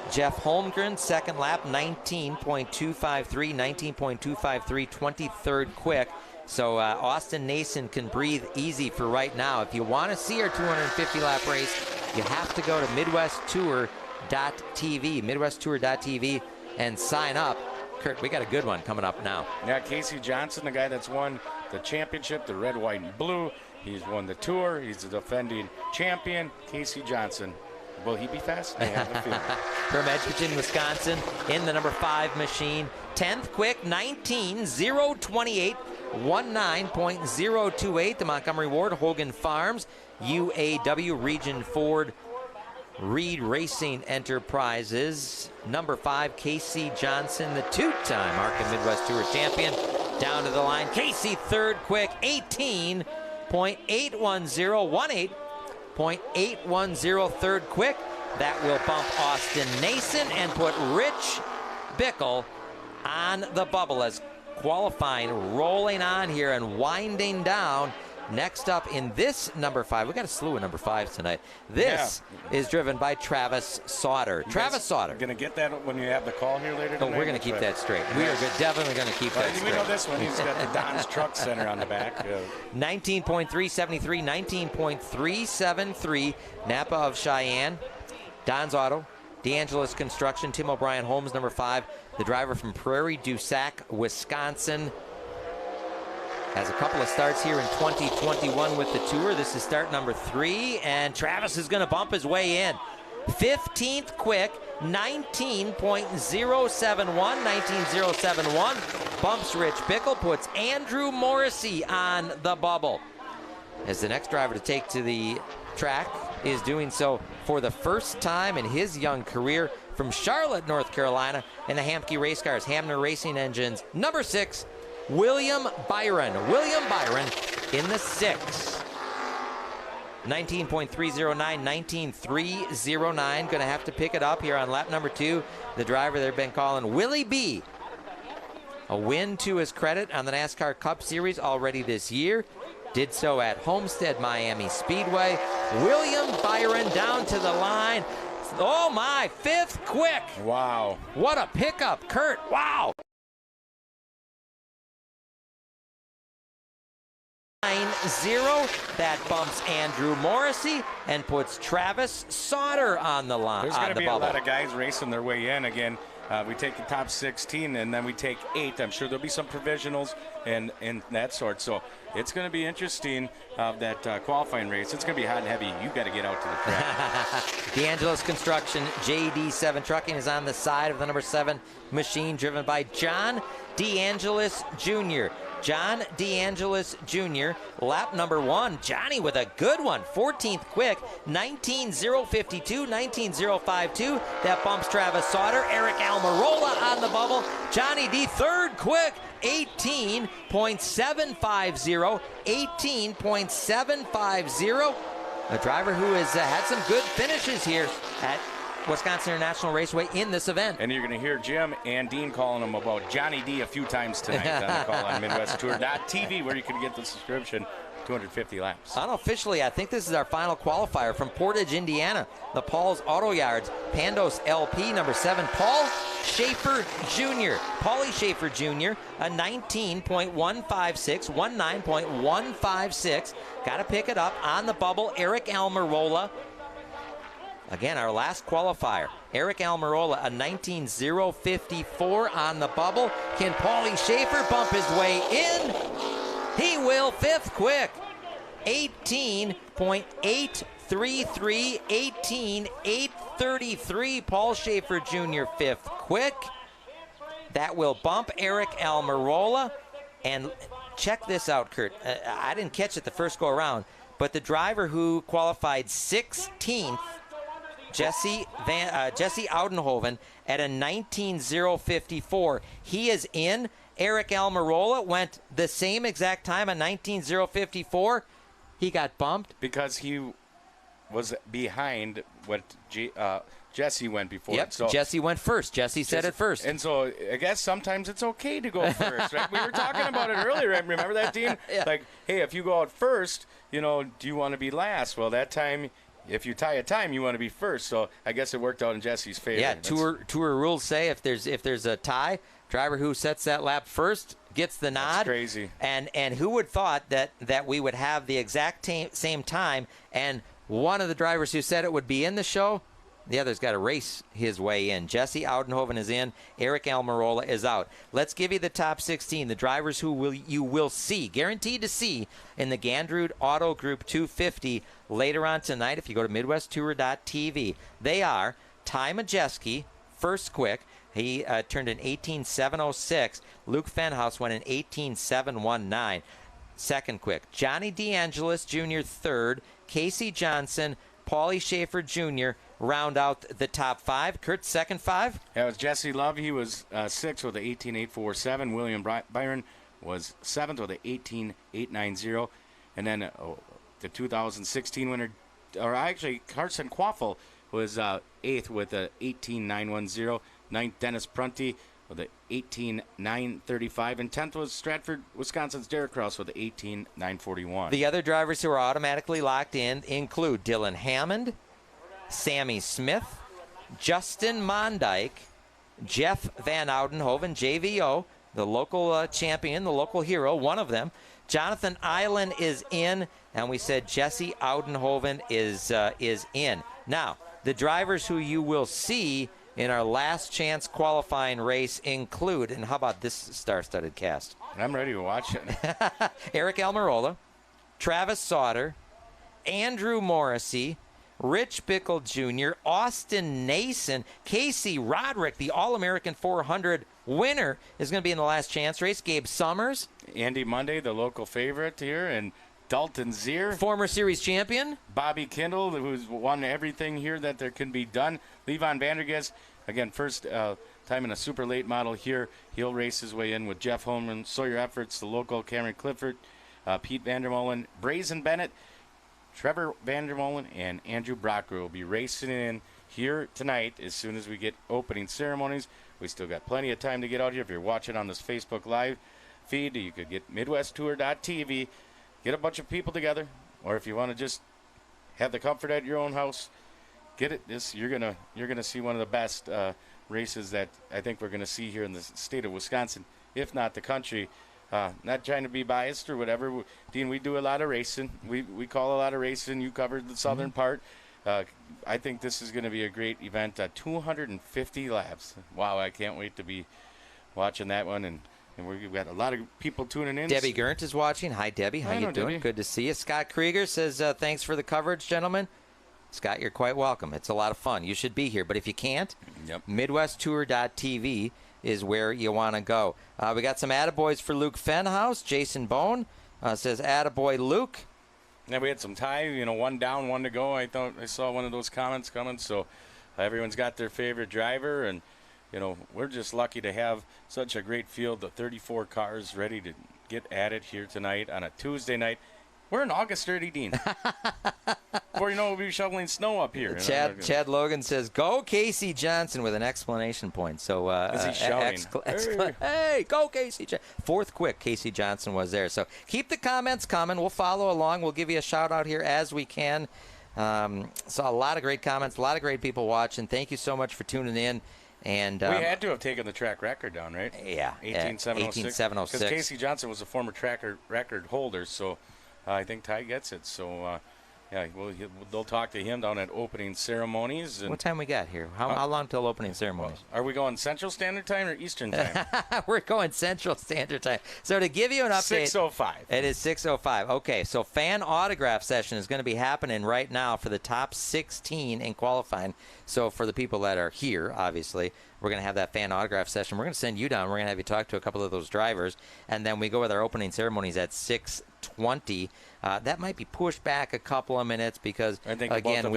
Jeff Holmgren, second lap, 19.253, 19.253, 23rd quick. So Austin Nason can breathe easy for right now. If you want to see our 250-lap race, you have to go to MidwestTour.tv, MidwestTour.tv, and sign up. Kurt, we got a good one coming up now. Yeah, Casey Johnson, the guy that's won the championship, the red, white, and blue. He's won the Tour. He's the defending champion, Casey Johnson. Will he be fast? I have a feeling. From Edgerton, Wisconsin, in the number 5 machine. 10th quick, 19.028, 19.028. The Montgomery Ward, Hogan Farms, UAW, Region Ford, Reed Racing Enterprises. Number 5, Casey Johnson, the two-time ARCA Midwest Tour champion. Down to the line, Casey, third quick, 18.810, 18.810, third quick. That will bump Austin Nason and put Rich Bickle on the bubble as qualifying rolling on here and winding down. Next up in this number 5, we got a slew of number 5s tonight. This is driven by Travis Sauter. Travis Sauter. Going to get that when you have the call here later tonight? Oh, we're going to keep that straight. We are definitely going to keep that straight. We know this one. He's got the Don's Truck Center on the back. 19.373, 19.373. Napa of Cheyenne. Don's Auto. DeAngelis Construction. Tim O'Brien Holmes, number 5. The driver from Prairie du Sac, Wisconsin. Has a couple of starts here in 2021 with the Tour. This is start number 3, and Travis is going to bump his way in. 15th quick, 19.071, 19.071. Bumps Rich Bickle, puts Andrew Morrissey on the bubble. As the next driver to take to the track is doing so for the first time in his young career from Charlotte, North Carolina, in the Hamke Race Cars, Hamner Racing Engines, number 6, William Byron. William Byron in the 6. 19.309, 19.309. Going to have to pick it up here on lap number 2. The driver they've been calling Willie B. A win to his credit on the NASCAR Cup Series already this year. Did so at Homestead Miami Speedway. William Byron down to the line. Oh my, 5th quick. Wow. What a pickup, Kurt. Wow. 9-0. That bumps Andrew Morrissey and puts Travis Sauter on the line. There's going to be a lot of guys racing their way in again. We take the top 16 and then we take 8. I'm sure there'll be some provisionals and that sort. So it's going to be interesting that qualifying race. It's going to be hot and heavy. You got to get out to the track. DeAngelis Construction, JD7 Trucking is on the side of the number 7 machine, driven by John DeAngelis Jr. John DeAngelis Jr., lap number 1. Johnny with a good one, 14th quick, 19.052, 19.052. That bumps Travis Sauter. Eric Almarola on the bubble. Johnny D, third quick, 18.750, 18.750. A driver who has had some good finishes here at Wisconsin International Raceway in this event. And you're going to hear Jim and Dean calling him about Johnny D a few times tonight on the call on MidwestTour.tv, where you can get the subscription. 250 laps. Unofficially, I think this is our final qualifier from Portage, Indiana. The Paul's Auto Yards, Pandos LP, number 7, Paul Schaefer Jr. Paulie Schaefer Jr., a 19.156, 19.156. Got to pick it up on the bubble. Eric Almarola. Again, our last qualifier. Eric Almarola, a 19.054 on the bubble. Can Paulie Schaefer bump his way in? He will, 5th quick. 18.833, 18.833. Paul Schaefer Jr., 5th quick. That will bump Eric Almarola. And check this out, Kurt. I didn't catch it the first go around, but the driver who qualified 16th, Jesse Audenhoven, at a 19.054, he is in. Eric Almarola went the same exact time, a 19.054. He got bumped because he was behind what Jesse went before. Yep, so Jesse went first. Jesse said it first. And so I guess sometimes it's okay to go first, right? We were talking about it earlier. Right? Remember that, Dean? Yeah. Like, hey, if you go out first, do you want to be last? Well, that time, if you tie a time, you want to be first. So I guess it worked out in Jesse's favor. Yeah, tour rules say if there's a tie, driver who sets that lap first gets the nod. That's crazy. And who would thought that we would have the exact same time, and one of the drivers who said it would be in the show, the other's got to race his way in. Jesse Audenhoven is in. Eric Almarola is out. Let's give you the top 16, the drivers who you will see, guaranteed to see, in the Gandrud Auto Group 250 later on tonight if you go to MidwestTour.tv. They are Ty Majeski, first quick. He turned in 18.706. Luke Fenhouse went in 18.719. Second quick. Johnny DeAngelis Jr., third. Casey Johnson, Paulie Schaefer Jr. round out the top five. Kurt, second five? That was Jesse Love. He was sixth with an 18.847. William Byron was seventh with an 18.890. And then the 2016 winner, or actually Carson Quaffle, was eighth with an 18.910. Ninth, Dennis Prunty with an 18.935. And 10th was Stratford, Wisconsin's Derek Krauss with an 18.941. The other drivers who are automatically locked in include Dylan Hammond, Sammy Smith, Justin Mondyke, Jeff Van Oudenhoven, JVO, the local champion, the local hero, one of them. Jonathan Eiland is in, and we said Jesse Audenhoven is in. Now, the drivers who you will see in our last chance qualifying race include, and how about this star-studded cast? I'm ready to watch it. Eric Almarola, Travis Sauter, Andrew Morrissey, Rich Bickle Jr., Austin Nason, Casey Roderick, the All-American 400 winner, is going to be in the last chance race. Gabe Summers. Andy Monday, the local favorite here, and Dalton Zier. Former series champion. Bobby Kindle, who's won everything here that there can be done. Levon Vandergest, again, first time in a super late model here. He'll race his way in with Jeff Holmgren, Sawyer Efforts, the local Cameron Clifford, Pete Vandermolen, Brazen Bennett, Trevor Vandermolen, and Andrew Brocker will be racing in here tonight as soon as we get opening ceremonies. We still got plenty of time to get out here. If you're watching on this Facebook Live feed, you could get MidwestTour.tv, get a bunch of people together, or if you want to just have the comfort at your own house, get it. You're gonna see one of the best races that I think we're gonna see here in the state of Wisconsin, if not the country. Not trying to be biased or whatever. Dean, we do a lot of racing. We call a lot of racing. You covered the southern part. I think this is going to be a great event. 250 laps. Wow, I can't wait to be watching that one. And we've got a lot of people tuning in. Debbie Gerndt is watching. Hi, Debbie. How you doing? Debbie. Good to see you. Scott Krieger says, thanks for the coverage, gentlemen. Scott, you're quite welcome. It's a lot of fun. You should be here. But if you can't, MidwestTour.tv is where you want to go. We got some attaboys for Luke Fenhouse. Jason Bone says, attaboy Luke. Yeah, we had some tie, one down, one to go. I thought I saw one of those comments coming. So everyone's got their favorite driver, and we're just lucky to have such a great field of 34 cars ready to get at it here tonight on a Tuesday night. We're in August 30, Dean. Before you know, we'll be shoveling snow up here. Chad Logan says, go Casey Johnson, with an exclamation point. So, is he shouting? Hey, go Casey Johnson. Fourth quick, Casey Johnson was there. So keep the comments coming. We'll follow along. We'll give you a shout out here as we can. So a lot of great comments, a lot of great people watching. Thank you so much for tuning in. And we had to have taken the track record down, right? Yeah. 18.706. Because Casey Johnson was a former track record holder, so I think Ty gets it. So Yeah, well, they'll talk to him down at opening ceremonies. And What time we got here? How long till opening ceremonies? are we going Central Standard Time or Eastern Time? We're going Central Standard Time. So to give you an update, 6:05. It is 6:05. Okay, so fan autograph session is going to be happening right now for the top 16 in qualifying. So for the people that are here, obviously, we're going to have that fan autograph session. We're going to send you down. We're going to have you talk to a couple of those drivers, and then we go with our opening ceremonies at 6:20. That might be pushed back a couple of minutes because, again,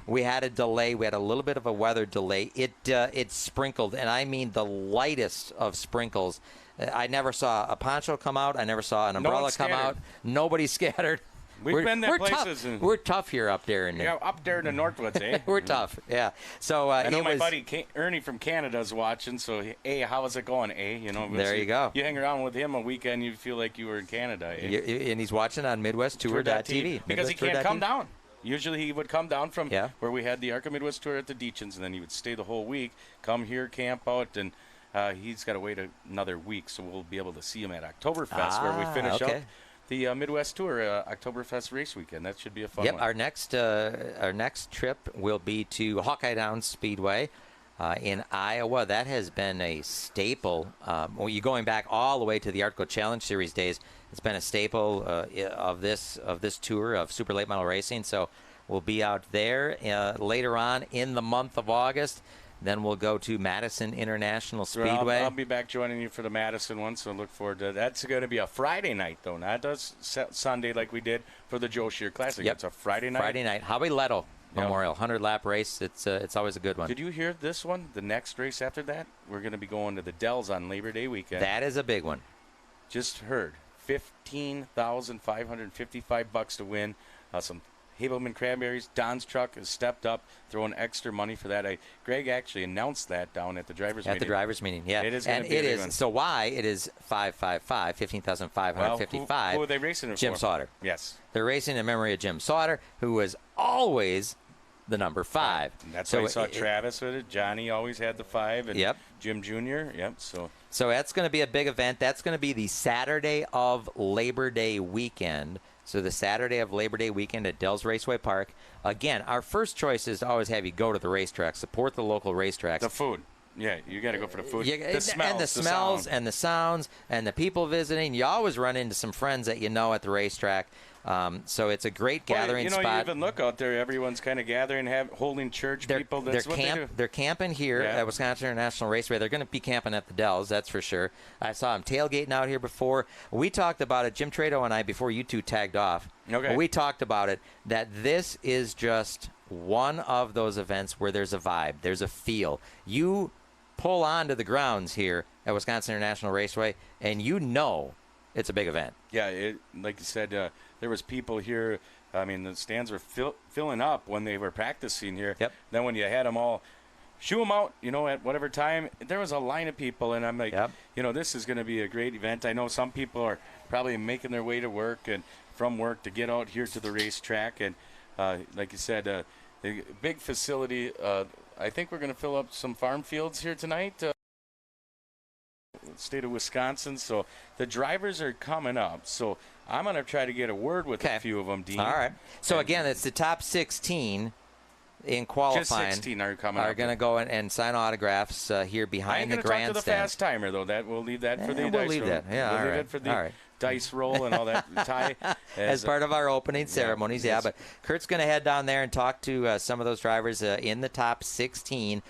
we had a delay. We had a little bit of a weather delay. It sprinkled, and I mean the lightest of sprinkles. I never saw a poncho come out. I never saw an umbrella come out. Nobody scattered. We've been there places. Tough. We're tough here up there. Up there in the Northwoods, eh? We're tough, yeah. So I know my buddy Ernie from Canada is watching. So, hey, how is it going, eh? There you go. You hang around with him a weekend, you feel like you were in Canada, eh? And he's watching on MidwestTour.tv. Because he can't come down. Usually he would come down from where we had the ARCA Midwest Tour at the Deachins, and then he would stay the whole week, come here, camp out, and he's got to wait another week, so we'll be able to see him at Oktoberfest, where we finish up the Midwest Tour Oktoberfest race weekend. That should be a fun one. Our next trip will be to Hawkeye Downs Speedway in Iowa. That has been a staple. You're going back all the way to the Article Challenge Series days. It's been a staple of this tour of super late model racing. So we'll be out there later on in the month of August. Then we'll go to Madison International Speedway. I'll be back joining you for the Madison one, so look forward to that. That's going to be a Friday night, though. Not Sunday like we did for the Joe Shear Classic. Yep. It's a Friday night. Friday night. Howie Letto Memorial, 100-lap race. It's always a good one. Did you hear this one? The next race after that, we're going to be going to the Dells on Labor Day weekend. That is a big one. Just heard. $15,555 to win. Some Hableman Cranberries. Don's truck has stepped up, throwing extra money for that. Greg actually announced that down at the drivers' meeting. At the drivers' meeting, yeah. It is going to be a big one. So why it is 555, 15,555. Who are they racing it Jim for? Sauter. Yes. They're racing in memory of Jim Sauter, who was always the number 5. And that's why I saw Travis with it. Johnny always had the 5. And Jim Jr. Yep. So that's going to be a big event. That's going to be the Saturday of Labor Day weekend. So the Saturday of Labor Day weekend at Dells Raceway Park. Again, our first choice is to always have you go to the racetrack, support the local racetracks. The food. Yeah, you got to go for the food. The smells and the sounds and the people visiting. You always run into some friends that you know at the racetrack. So it's a great gathering spot. You even look out there. Everyone's kind of gathering, holding church. People. That's what they do. They're camping here at Wisconsin International Raceway. They're going to be camping at the Dells, that's for sure. I saw them tailgating out here before. We talked about it, Jim Trado and I, before you two tagged off. Okay. We talked about it, that this is just one of those events where there's a vibe, there's a feel. You pull onto the grounds here at Wisconsin International Raceway, and you know it's a big event. Yeah, like you said, there was people here. I mean, the stands were filling up when they were practicing here. Yep. Then when you had them all shoo them out, at whatever time, there was a line of people, and I'm like, this is going to be a great event. I know some people are probably making their way to work and from work to get out here to the racetrack, and like you said, a big facility. I think we're going to fill up some farm fields here tonight. State of Wisconsin, so the drivers are coming up. So I'm going to try to get a word with a few of them, Dean. All right. So again, it's the top 16 in qualifying. Just 16 are coming up. Are going to go and sign autographs here behind the grandstand. I'm going to talk to the fast timer, though. We'll leave that for the dice roll. We'll leave that. Yeah, we'll all leave right. it for the dice roll and all that. Ty, as part of our opening ceremonies, But Kurt's going to head down there and talk to some of those drivers in the top 16.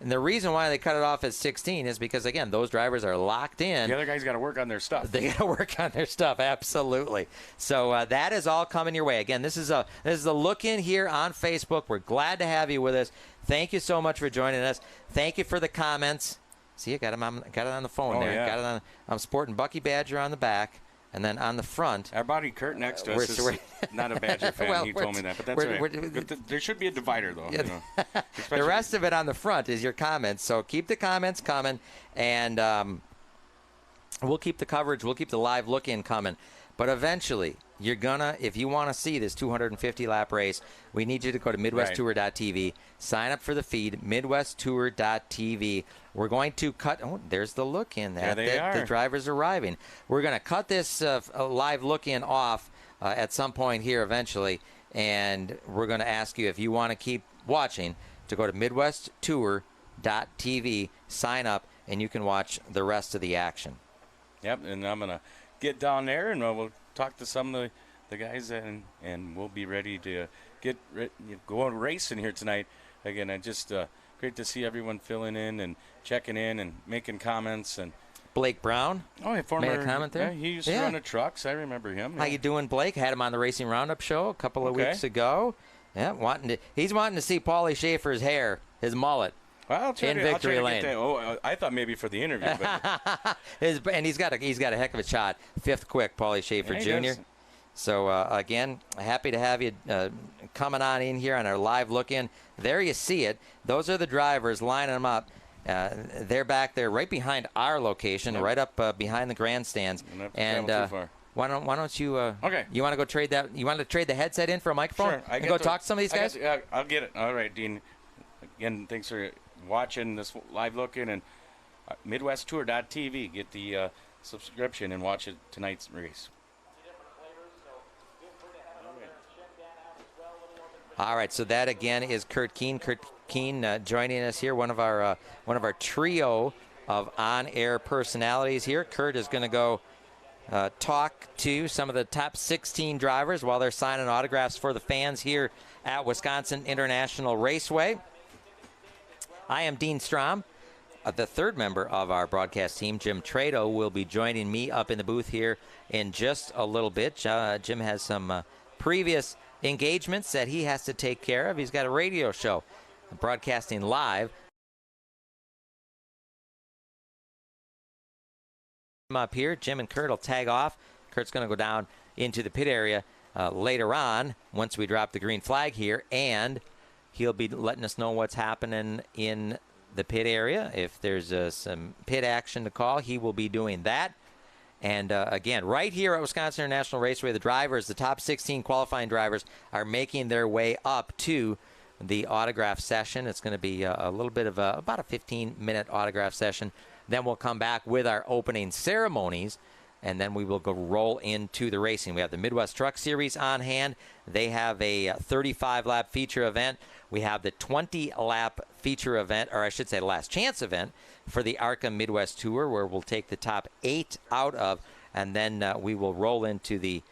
And the reason why they cut it off at 16 is because, again, those drivers are locked in. The other guys got to work on their stuff. They got to work on their stuff, absolutely. So that is all coming your way. Again, this is a look in here on Facebook. We're glad to have you with us. Thank you so much for joining us. Thank you for the comments. See, I got it on the phone there. Yeah. Got it on. I'm sporting Bucky Badger on the back. And then on the front, our buddy Kurt next to us is not a Badger fan. He told me that, but that's right. But there should be a divider, though. The rest of it on the front is your comments. So keep the comments coming, and we'll keep the coverage. We'll keep the live look-in coming. But eventually, you're gonna, if you want to see this 250-lap race, we need you to go to MidwestTour.tv, sign up for the feed, MidwestTour.tv. We're going to cut. Oh, there's the look-in. There they are. The driver's arriving. We're going to cut this live look-in off at some point here eventually, and we're going to ask you, if you want to keep watching, to go to midwesttour.tv, sign up, and you can watch the rest of the action. Yep, and I'm going to get down there, and we'll talk to some of the guys, and we'll be ready to go racing here tonight. Again, just great to see everyone filling in and checking in and making comments. And Blake Brown, oh, former made a comment there. Yeah, he used to run the trucks. I remember him. How you doing, Blake? Had him on the Racing Roundup show a couple of weeks ago. Yeah, he's wanting to see Paulie Schaefer's hair, his mullet. Well, I'll try in to Victory get Lane. that. Oh, I thought maybe for the interview. But and he's got a heck of a shot. Fifth quick, Paulie Schaefer Jr. Does. So again, happy to have you coming on in here on our live look-in. There you see it. Those are the drivers lining them up. They're back there right behind our location, right up behind the grandstands. And too far. Why don't you? Okay. You want to go trade that? You want to trade the headset in for a microphone? Sure. And go talk to some of these guys. I'll get it. All right, Dean. Again, thanks for watching this live look-in, and MidwestTour.tv. Get the subscription and watch tonight's race. All right, so that again is Kurt Keene. Kurt Keene joining us here, one of our trio of on-air personalities here. Kurt is going to go talk to some of the top 16 drivers while they're signing autographs for the fans here at Wisconsin International Raceway. I am Dean Strom. The third member of our broadcast team, Jim Trado, will be joining me up in the booth here in just a little bit. Jim has some previous engagements that he has to take care of. He's got a radio show broadcasting live. Up here, Jim and Kurt will tag off. Kurt's going to go down into the pit area later on once we drop the green flag here, and he'll be letting us know what's happening in the pit area. If there's some pit action to call, he will be doing that. And again, right here at Wisconsin International Raceway, the drivers, the top 16 qualifying drivers, are making their way up to the autograph session. It's going to be a little bit of about a 15-minute autograph session. Then we'll come back with our opening ceremonies, and then we will go roll into the racing. We have the Midwest Truck Series on hand. They have a 35-lap feature event. We have the 20-lap feature event, or I should say last chance event, for the ARCA Midwest Tour, where we'll take the top 8 out of, and then we will roll into the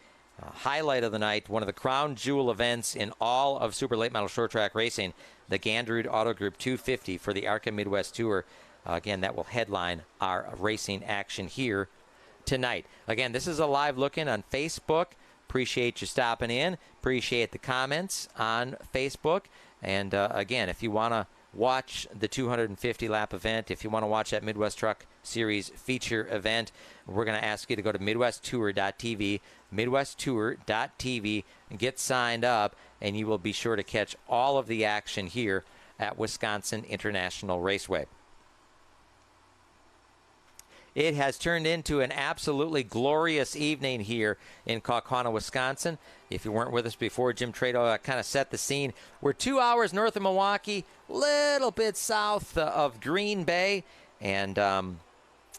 highlight of the night, one of the crown jewel events in all of super late model short track racing, the Gandrud Auto Group 250 for the ARCA Midwest Tour. Again, that will headline our racing action here tonight. Again, this is a live look-in on Facebook. Appreciate you stopping in. Appreciate the comments on Facebook. And again, if you want to watch the 250-lap event, if you want to watch that Midwest Truck Series feature event, we're going to ask you to go to MidwestTour.tv, MidwestTour.tv, and get signed up, and you will be sure to catch all of the action here at Wisconsin International Raceway. It has turned into an absolutely glorious evening here in Kaukauna, Wisconsin. If you weren't with us before, Jim Trado kind of set the scene. We're 2 hours north of Milwaukee, little bit south of Green Bay, and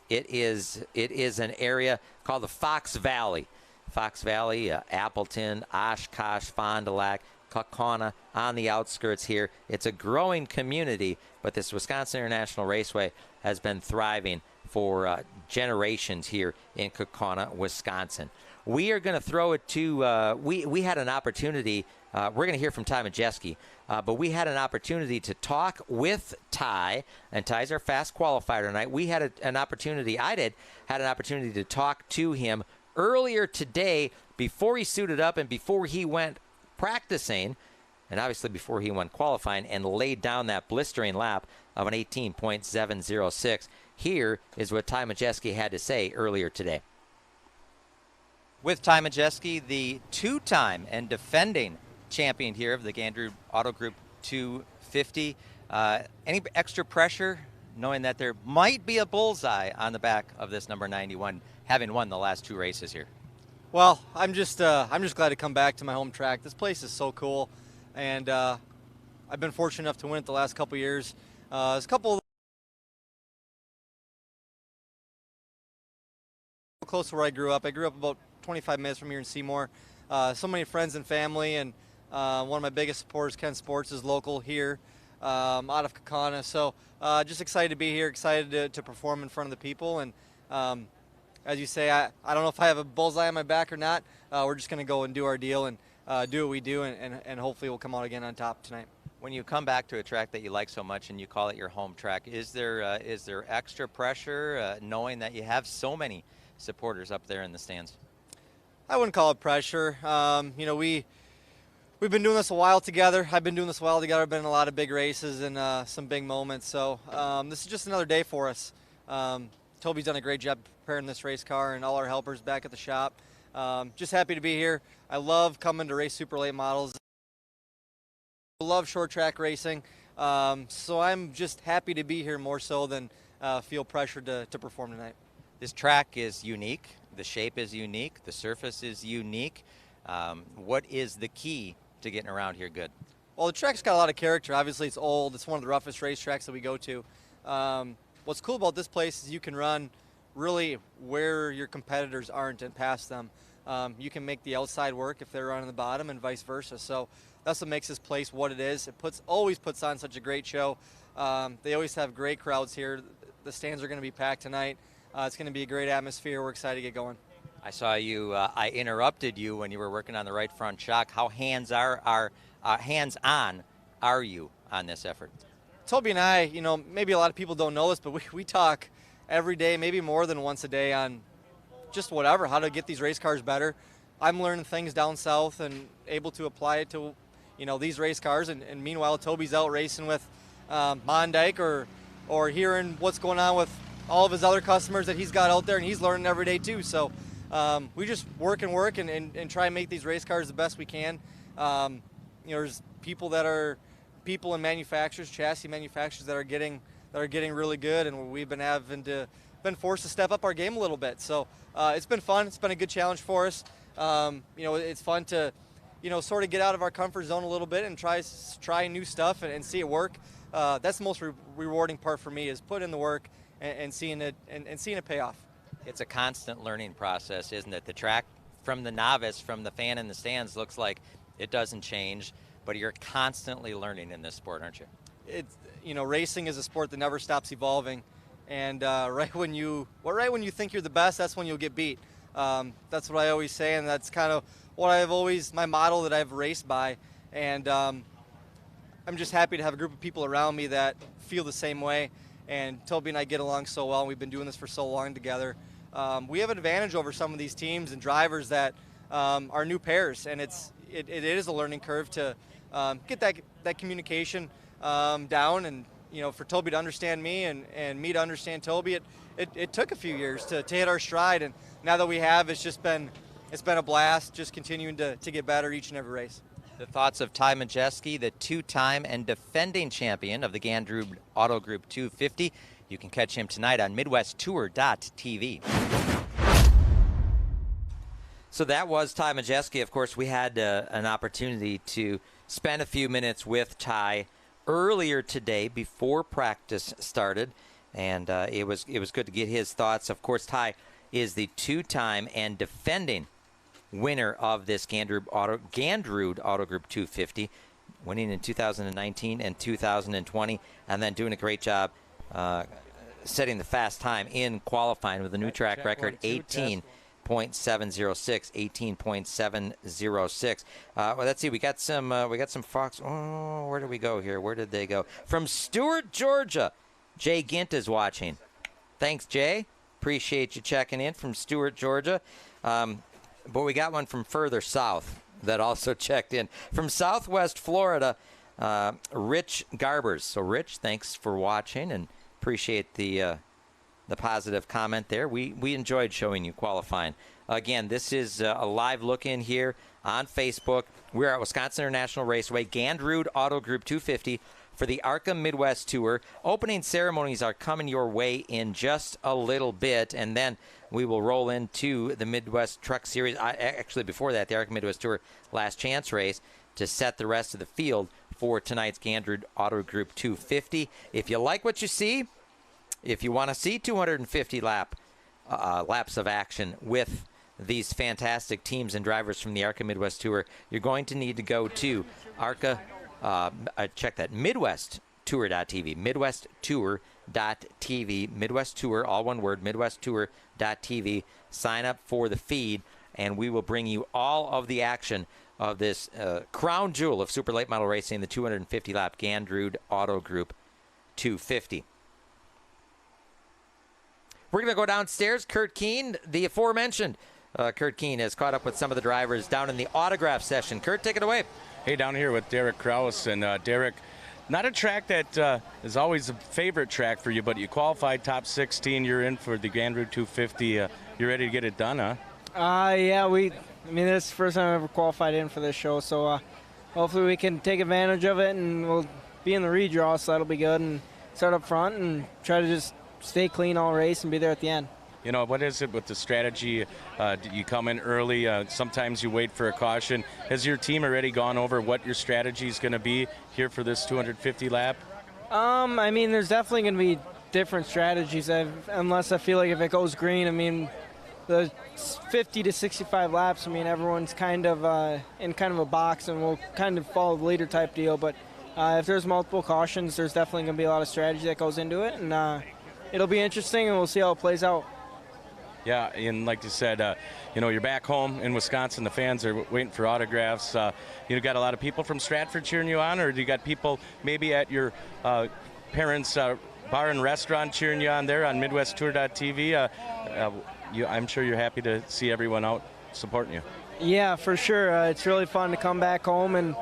it is an area called the Fox Valley. Fox Valley, Appleton, Oshkosh, Fond du Lac, Kaukauna, on the outskirts here. It's a growing community, but this Wisconsin International Raceway has been thriving for generations here in Kaukauna, Wisconsin. We are going to throw it to, we had an opportunity, we're going to hear from Ty Majeski, but we had an opportunity to talk with Ty, and Ty's our fast qualifier tonight. We had an opportunity, had an opportunity to talk to him earlier today before he suited up and before he went practicing, and obviously before he went qualifying and laid down that blistering lap of an 18.706. Here is what Ty Majeski had to say earlier today. With Ty Majeski, the two-time and defending champion here of the Gandrud Auto Group 250. Any extra pressure knowing that there might be a bullseye on the back of this number 91, having won the last 2 races here? Well, I'm just glad to come back to my home track. This place is so cool, and I've been fortunate enough to win it the last couple years. There's a couple close to where I grew up. I grew up about 25 minutes from here in Seymour. So many friends and family, and One of my biggest supporters, Ken Sports, is local here, out of Kaukauna. So just excited to be here, excited to perform in front of the people. And as you say, I don't know if I have a bullseye on my back or not. We're just going to go and do our deal and do what we do, and hopefully we'll come out again on top tonight. When you come back to a track that you like so much and you call it your home track, is there extra pressure knowing that you have so many supporters up there in the stands? I wouldn't call it pressure. We've been doing this a while together. I've been doing this a while together. I've been in a lot of big races and some big moments. So this is just another day for us. Toby's done a great job preparing this race car and all our helpers back at the shop. Just happy to be here. I love coming to race super late models. I love short track racing. So I'm just happy to be here more so than feel pressured to perform tonight. This track is unique. The shape is unique. The surface is unique. What is the key to getting around here good? Well, the track's got a lot of character. Obviously, it's old. It's one of the roughest racetracks that we go to. What's cool about this place is you can run really where your competitors aren't and past them. You can make the outside work if they're running the bottom and vice versa. So that's what makes this place what it is. It always puts on such a great show. They always have great crowds here. The stands are going to be packed tonight. It's going to be a great atmosphere. We're excited to get going. I saw you. I interrupted you when you were working on the right front shock. How hands-on are you on this effort? Toby and I, maybe a lot of people don't know this, but we talk every day, maybe more than once a day, on just whatever, how to get these race cars better. I'm learning things down south and able to apply it to, these race cars. And meanwhile, Toby's out racing with Mondyke or hearing what's going on with all of his other customers that he's got out there, and he's learning every day too. So we just work and try and make these race cars the best we can. There's people in manufacturers, chassis manufacturers that are getting really good, and we've been forced to step up our game a little bit. So it's been fun. It's been a good challenge for us. It's fun to sort of get out of our comfort zone a little bit and try new stuff and see it work. That's the most rewarding part for me, is put in the work and seeing it pay off. It's a constant learning process, isn't it? The track, from the novice, from the fan in the stands, looks like it doesn't change, but you're constantly learning in this sport, aren't you? Racing is a sport that never stops evolving, and right when you think you're the best, that's when you'll get beat. That's what I always say, and that's kind of what my model that I've raced by, and I'm just happy to have a group of people around me that feel the same way. And Toby and I get along so well, and we've been doing this for so long together. We have an advantage over some of these teams and drivers that are new pairs, and it is a learning curve to get that communication down, and for Toby to understand me and me to understand Toby. It took a few years to hit our stride, and now that we have, it's been a blast, just continuing to get better each and every race. The thoughts of Ty Majeski, the two-time and defending champion of the Gandrud Auto Group 250. You can catch him tonight on MidwestTour.tv. So that was Ty Majeski. Of course, we had an opportunity to spend a few minutes with Ty earlier today before practice started, and it was good to get his thoughts. Of course, Ty is the two-time and defending winner of this Gandrud Auto Group 250, winning in 2019 and 2020, and then doing a great job setting the fast time in qualifying with a new track record, 18.706. Well, let's see. We got some Fox. Oh, where did we go here? Where did they go? From Stuart, Georgia, Jay Gint is watching. Thanks, Jay. Appreciate you checking in from Stuart, Georgia. But we got one from further south that also checked in. From Southwest Florida, Rich Garbers. So, Rich, thanks for watching and appreciate the positive comment there. We enjoyed showing you qualifying. Again, this is a live look in here on Facebook. We're at Wisconsin International Raceway, Gandrud Auto Group 250 for the ARCA Midwest Tour. Opening ceremonies are coming your way in just a little bit, and then we will roll into the Midwest Truck Series. Actually, before that, the ARCA Midwest Tour Last Chance race to set the rest of the field for tonight's Gandrud Auto Group 250. If you like what you see, if you want to see 250 laps of action with these fantastic teams and drivers from the ARCA Midwest Tour, you're going to need to go to ARCA, check that, MidwestTour.tv, MidwestTour.tv, Midwest Tour, all one word, MidwestTour.tv. Sign up for the feed, and we will bring you all of the action of this crown jewel of super late model racing, the 250-lap Gandrud Auto Group 250. We're going to go downstairs. Kurt Keene, the aforementioned Kurt Keene, has caught up with some of the drivers down in the autograph session. Kurt, take it away. Hey, down here with Derek Krauss. And Derek, not a track that is always a favorite track for you, but you qualified top 16. You're in for the Gandrud 250. You're ready to get it done, huh? Yeah, this is the first time I've ever qualified in for this show, so hopefully we can take advantage of it, and we'll be in the redraw, so that'll be good, and start up front and try to just stay clean all race and be there at the end. You know, what is it with the strategy? You come in early, sometimes you wait for a caution. Has your team already gone over what your strategy is going to be here for this 250 lap? There's definitely going to be different strategies, unless I feel like if it goes green, the 50 to 65 laps, everyone's kind of in kind of a box, and we'll kind of follow the leader type deal. But if there's multiple cautions, there's definitely going to be a lot of strategy that goes into it, and it'll be interesting, and we'll see how it plays out. Yeah, and like you said, you're back home in Wisconsin. The fans are waiting for autographs. You got a lot of people from Stratford cheering you on, or do you got people maybe at your parents' bar and restaurant cheering you on there on MidwestTour.tv? I'm sure you're happy to see everyone out supporting you. Yeah, for sure. It's really fun to come back home and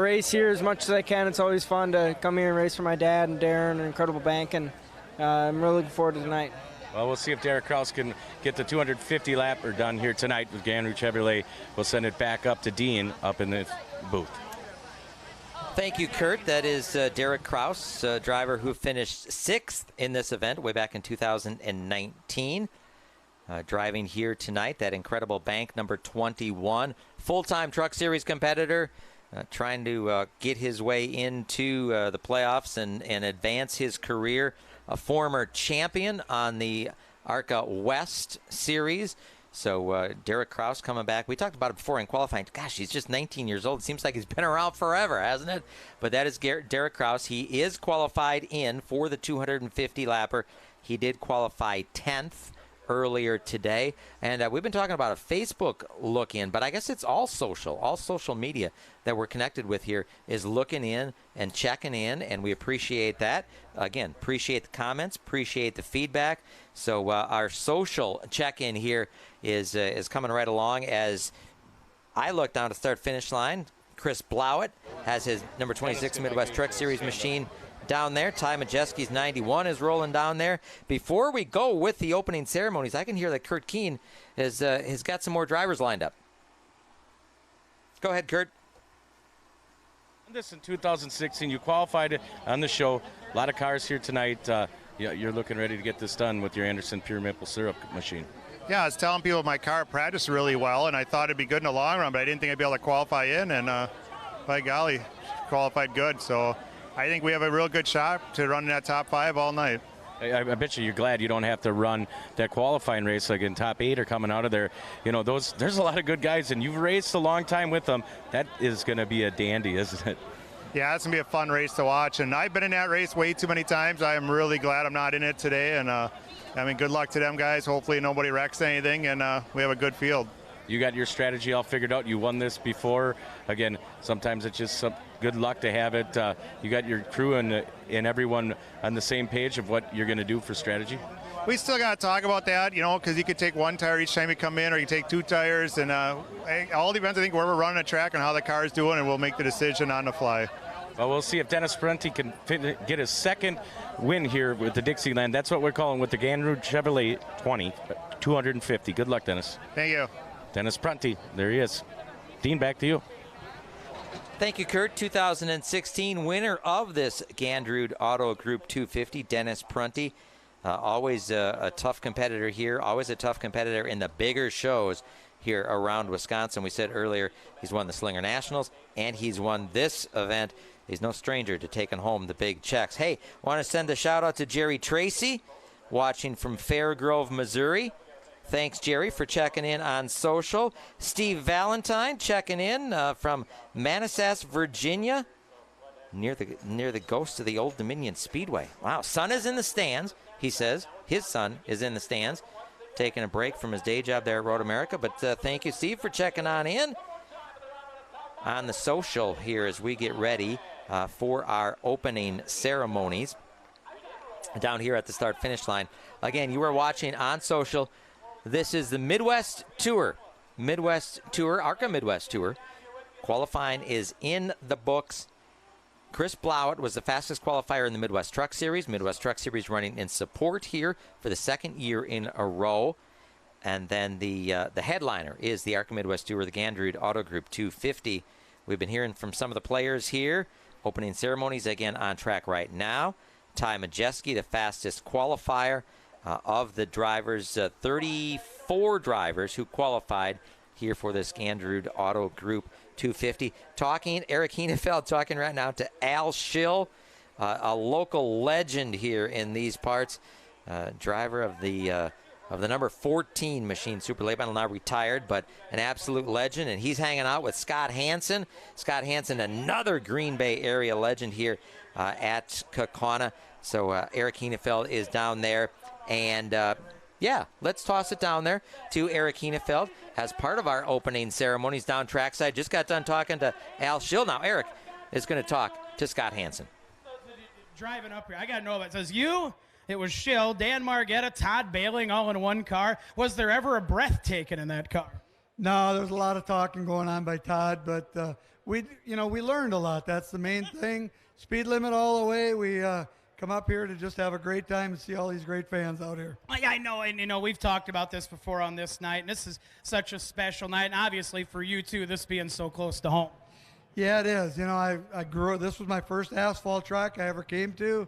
race here as much as I can. It's always fun to come here and race for my dad and Darren and Incredible Bank, and I'm really looking forward to tonight. Well, we'll see if Derek Krauss can get the 250 lapper done here tonight with Gandrud Chevrolet. We'll send it back up to Dean up in the booth. Thank you, Kurt. That is Derek Krauss, driver who finished 6th in this event way back in 2019. Driving here tonight, that Incredible Bank number 21. Full-time Truck Series competitor, trying to get his way into the playoffs and advance his career. A former champion on the ARCA West Series. So Derek Krauss coming back. We talked about it before in qualifying. Gosh, he's just 19 years old. It seems like he's been around forever, hasn't it? But that is Derek Krauss. He is qualified in for the 250-lapper. He did qualify 10th earlier today. And we've been talking about a Facebook look-in, but I guess it's all social media that we're connected with here is looking in and checking in, and we appreciate that. Again, appreciate the comments, appreciate the feedback. So our social check-in here is coming right along as I look down to start-finish line. Chris Blowett has his number 26 Midwest Truck Series machine down there. Ty Majeski's 91 is rolling down there. Before we go with the opening ceremonies, I can hear that Kurt Keene has got some more drivers lined up. Go ahead, Kurt. This in 2016, you qualified on the show. A lot of cars here tonight. You're looking ready to get this done with your Anderson Pure Maple Syrup machine. Yeah, I was telling people my car practiced really well, and I thought it'd be good in the long run, but I didn't think I'd be able to qualify in, and by golly, qualified good. So I think we have a real good shot to run in that top 5 all night. I bet you're glad you don't have to run that qualifying race like in top 8 or coming out of there. There's a lot of good guys, and you've raced a long time with them. That is going to be a dandy, isn't it? Yeah, it's going to be a fun race to watch, and I've been in that race way too many times. I am really glad I'm not in it today, and good luck to them guys. Hopefully nobody wrecks anything, and we have a good field. You got your strategy all figured out. You won this before. Again, sometimes it's just some good luck to have it. You got your crew and everyone on the same page of what you're going to do for strategy? We still got to talk about that, because you could take 1 tire each time you come in, or you take 2 tires, and all depends, I think, where we're running the track and how the car is doing, and we'll make the decision on the fly. Well, we'll see if Dennis Prunty can get his second win here with the Dixieland. That's what we're calling with the Gandrud Chevrolet 250. Good luck, Dennis. Thank you. Dennis Prunty, there he is. Dean, back to you. Thank you, Kurt. 2016 winner of this Gandrud Auto Group 250, Dennis Prunty. Always a tough competitor here, always a tough competitor in the bigger shows here around Wisconsin. We said earlier he's won the Slinger Nationals, and he's won this event. He's no stranger to taking home the big checks. Hey, want to send a shout-out to Jerry Tracy, watching from Fairgrove, Missouri. Thanks, Jerry, for checking in on social. Steve Valentine checking in from Manassas, Virginia, near the ghost of the Old Dominion Speedway. Wow, son is in the stands, he says. His son is in the stands, taking a break from his day job there at Road America. But thank you, Steve, for checking on in on the social here as we get ready for our opening ceremonies down here at the start-finish line. Again, you are watching on social. This is the Midwest Tour. ARCA Midwest Tour. Qualifying is in the books. Chris Blowett was the fastest qualifier in the Midwest Truck Series. Midwest Truck Series running in support here for the second year in a row. And then the headliner is the ARCA Midwest Tour, the Gandrud Auto Group 250. We've been hearing from some of the players here. Opening ceremonies again on track right now. Ty Majeski, the fastest qualifier of the drivers, 34 drivers who qualified here for this Gandrud Auto Group 250. Eric Henefeld talking right now to Al Schill, a local legend here in these parts, driver of the number 14 machine, Super Late Model, now retired, but an absolute legend. And he's hanging out with Scott Hansen. Scott Hansen, another Green Bay area legend here at Kaukauna. So Eric Henefeld is down there. And, let's toss it down there to Eric Henefeld as part of our opening ceremonies down trackside. Just got done talking to Al Schill. Now Eric is going to talk to Scott Hansen. Driving up here, I got to know about it. It says you. It was Schill, Dan Margetta, Todd Bailing, all in one car. Was there ever a breath taken in that car? No, there was a lot of talking going on by Todd, but we learned a lot. That's the main thing. Speed limit all the way. We come up here to just have a great time and see all these great fans out here. I know, and we've talked about this before on this night, and this is such a special night, and obviously for you too, this being so close to home. Yeah, it is. I grew up. This was my first asphalt track I ever came to.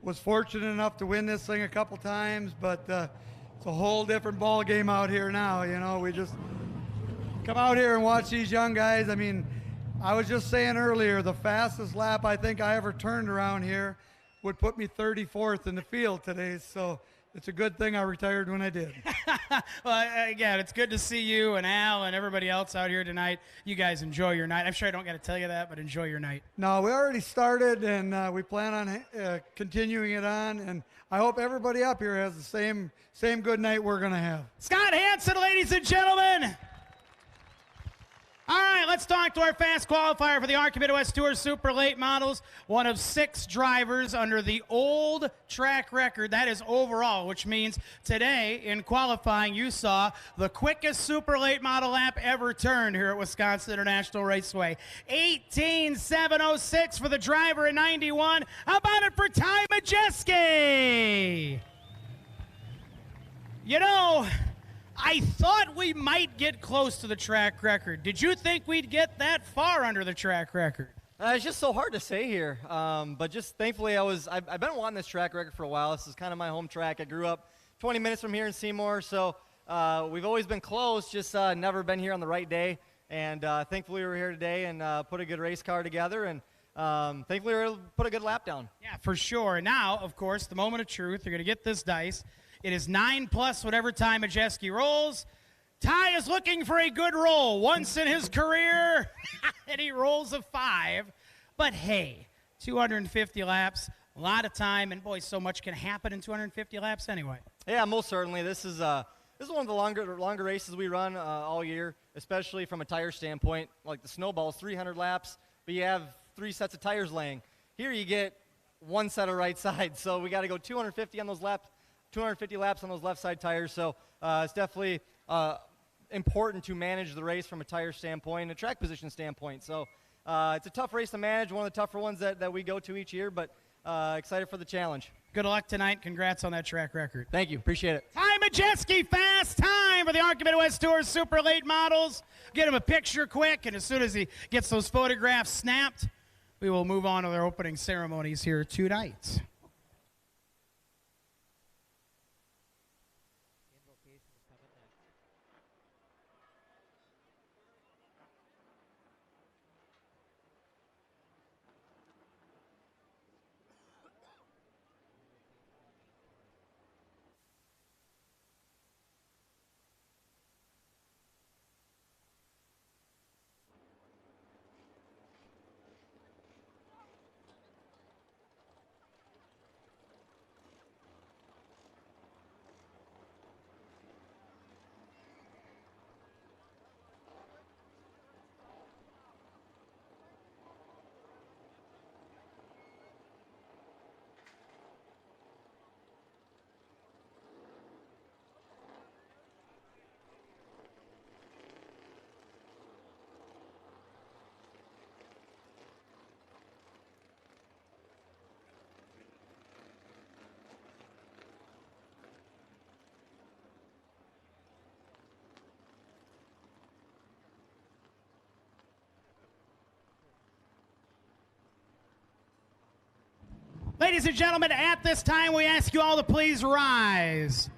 Was fortunate enough to win this thing a couple times, but it's a whole different ball game out here now. We just come out here and watch these young guys. I mean, I was just saying earlier, the fastest lap I think I ever turned around here would put me 34th in the field today. So it's a good thing I retired when I did. Well, again, it's good to see you and Al and everybody else out here tonight. You guys enjoy your night. I'm sure I don't got to tell you that, but enjoy your night. No, we already started, and we plan on continuing it on. And I hope everybody up here has the same good night we're going to have. Scott Hansen, ladies and gentlemen. All right, let's talk to our fast qualifier for the ARCA Midwest Tour Super Late Models. One of 6 drivers under the old track record. That is overall, which means today in qualifying you saw the quickest Super Late Model lap ever turned here at Wisconsin International Raceway. 18.706 for the driver in 91. How about it for Ty Majeski? I thought we might get close to the track record. Did you think we'd get that far under the track record? It's just so hard to say here, but just thankfully I've been wanting this track record for a while. This is kind of my home track. I grew up 20 minutes from here in Seymour, so we've always been close, just never been here on the right day. And thankfully we're here today and put a good race car together, and thankfully we're able to put a good lap down. Yeah, for sure. Now, of course, the moment of truth. You're going to get this dice. It is 9+ whatever Ty Majeski rolls. Ty is looking for a good roll once in his career, and he rolls a 5. But hey, 250 laps, a lot of time, and boy, so much can happen in 250 laps anyway. Yeah, most certainly. This is one of the longer races we run all year, especially from a tire standpoint. Like the snowball's 300 laps, but you have 3 sets of tires laying. Here you get 1 set of right sides, so we got to go 250 on those laps. 250 laps on those left side tires, so it's definitely important to manage the race from a tire standpoint and a track position standpoint. So it's a tough race to manage, one of the tougher ones that we go to each year, but excited for the challenge. Good luck tonight. Congrats on that track record. Thank you. Appreciate it. Ty Majeski, fast time for the ARCA Midwest Tour Super Late Models. Get him a picture quick, and as soon as he gets those photographs snapped, we will move on to their opening ceremonies here tonight. Ladies and gentlemen, at this time, we ask you all to please rise.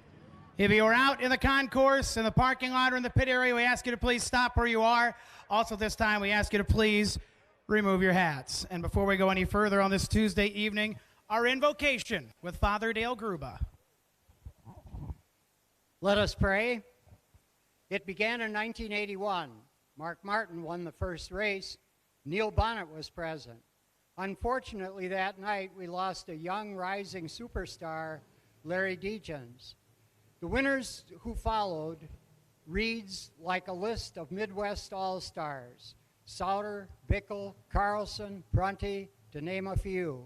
If you are out in the concourse, in the parking lot, or in the pit area, we ask you to please stop where you are. Also, this time, we ask you to please remove your hats. And before we go any further on this Tuesday evening, our invocation with Father Dale Gruba. Let us pray. It began in 1981. Mark Martin won the first race. Neil Bonnet was present. Unfortunately, that night, we lost a young rising superstar, Larry Degens. The winners who followed reads like a list of Midwest All-Stars: Sauter, Bickle, Carlson, Prunty, to name a few.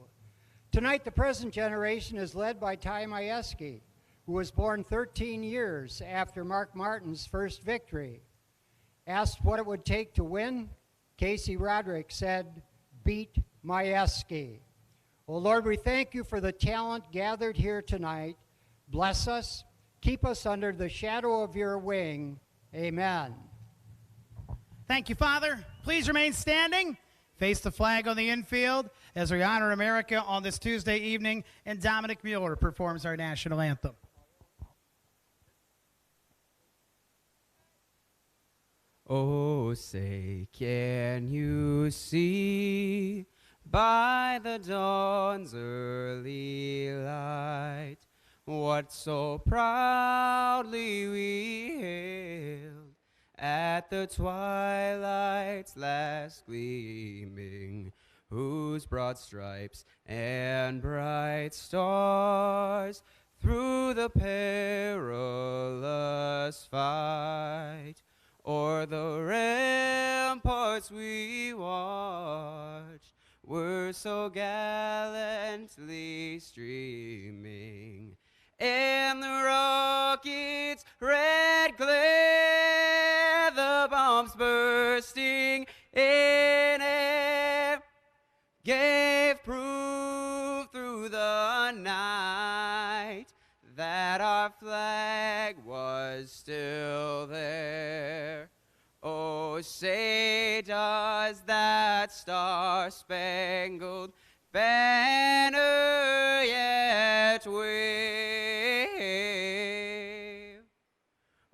Tonight, the present generation is led by Ty Majewski, who was born 13 years after Mark Martin's first victory. Asked what it would take to win, Casey Roderick said, "Beat Majewski." Oh Lord, we thank you for the talent gathered here tonight. Bless us. Keep us under the shadow of your wing. Amen. Thank you, Father. Please remain standing. Face the flag on the infield as we honor America on this Tuesday evening, and Dominic Mueller performs our national anthem. Oh, say, can you see by the dawn's early light what so proudly we hailed at the twilight's last gleaming, whose broad stripes and bright stars through the perilous fight o'er the ramparts we watched were so gallantly streaming, and the rocket's red glare, the bombs bursting in air, gave proof through the night that our flag was still there. Oh, say does that star-spangled banner yet wave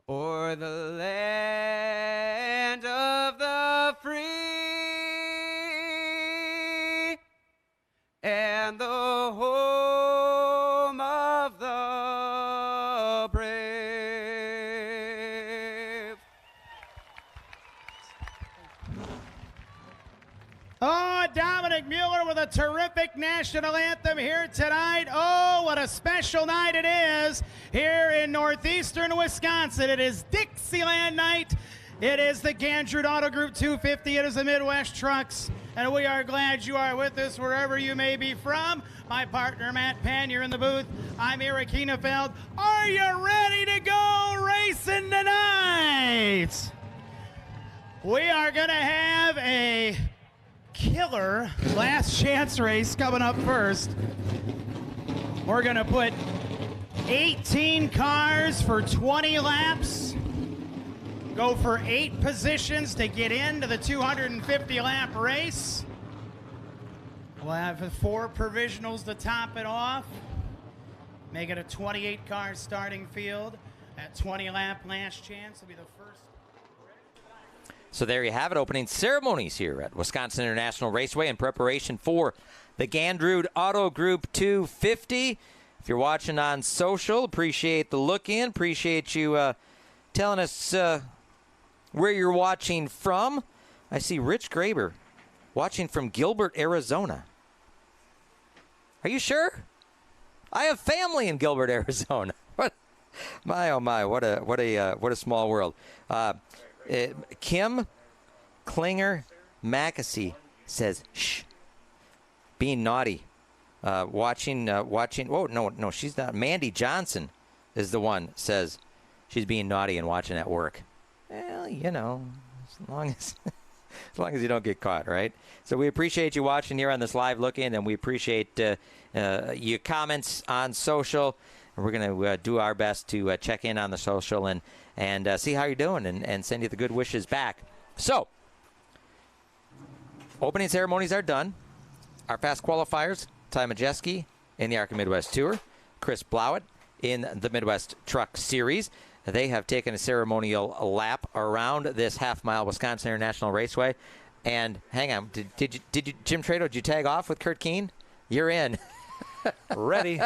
o'er the land of the free and the home of the brave? Oh, Dominic Mueller with a terrific national anthem here tonight. Oh, what a special night it is here in northeastern Wisconsin. It is Dixieland night. It is the Gandrud Auto Group 250. It is the Midwest Trucks. And we are glad you are with us wherever you may be from. My partner, Matt Pan, you're in the booth. I'm Eric Hienefeld. Are you ready to go racing tonight? We are going to have a killer last chance race coming up first. We're going to put 18 cars for 20 laps. Go for 8 positions to get into the 250-lap race. We'll have 4 provisionals to top it off. Make it a 28-car starting field. That 20-lap last chance will be the first. So there you have it, opening ceremonies here at Wisconsin International Raceway in preparation for the Gandrud Auto Group 250. If you're watching on social, appreciate the look in. Appreciate you telling us where you're watching from. I see Rich Graber watching from Gilbert, Arizona. Are you sure? I have family in Gilbert, Arizona. What? My oh my! What a small world. Kim Klinger Mackesy says, "Shh, being naughty." Watching. Oh no, she's not. Mandy Johnson is the one says she's being naughty and watching at work. Well, you know, as long as you don't get caught, right? So we appreciate you watching here on this live look-in, and we appreciate your comments on social. We're going to do our best to check in on the social and see how you're doing and send you the good wishes back. So, opening ceremonies are done. Our fast qualifiers, Ty Majewski, in the ARCA Midwest Tour. Chris Blauett in the Midwest Truck Series. They have taken a ceremonial lap around this half-mile Wisconsin International Raceway. And hang on, did you, Jim Trado, did you tag off with Kurt Keene? You're in. Ready.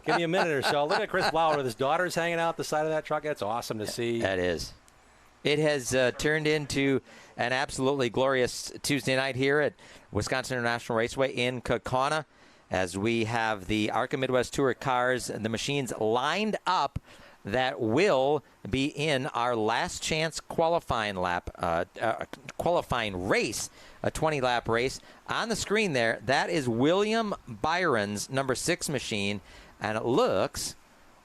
Give me a minute or so. Look at Chris Blauer with his daughters hanging out the side of that truck. That's awesome to see. That is. It has turned into an absolutely glorious Tuesday night here at Wisconsin International Raceway in Kaukauna, as we have the ARCA Midwest Tour cars and the machines lined up that will be in our last chance qualifying lap, qualifying race, a 20-lap race. On the screen there, that is William Byron's number 6 machine, and it looks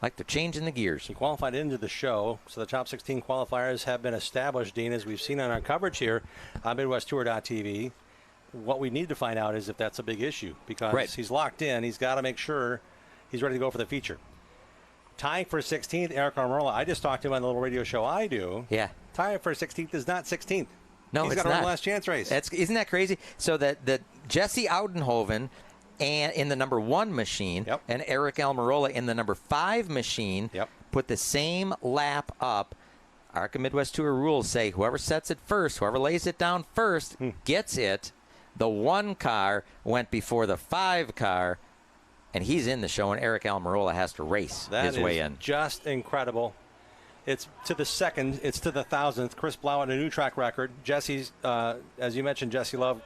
like they're changing the gears. He qualified into the show, so the top 16 qualifiers have been established, Dean, as we've seen on our coverage here on MidwestTour.tv. What we need to find out is if that's a big issue, because he's locked in. He's got to make sure he's ready to go for the feature. Tying for 16th, Eric Almarola. I just talked to him on the little radio show I do. Yeah. Tying for 16th is not 16th. No, he's it's got not. a last chance race. Isn't that crazy? So that Jesse Audenhoven and in the number 1 machine and Eric Almarola in the number 5 machine put the same lap up. ARCA Midwest Tour rules say whoever sets it first, whoever lays it down first, gets it. The 1 car went before the 5 car, and he's in the show, and Eric Almarola has to race his way in. Just incredible. It's to the second. It's to the 1,000th. Chris Blauett, a new track record. Jesse's, as you mentioned, Jesse Love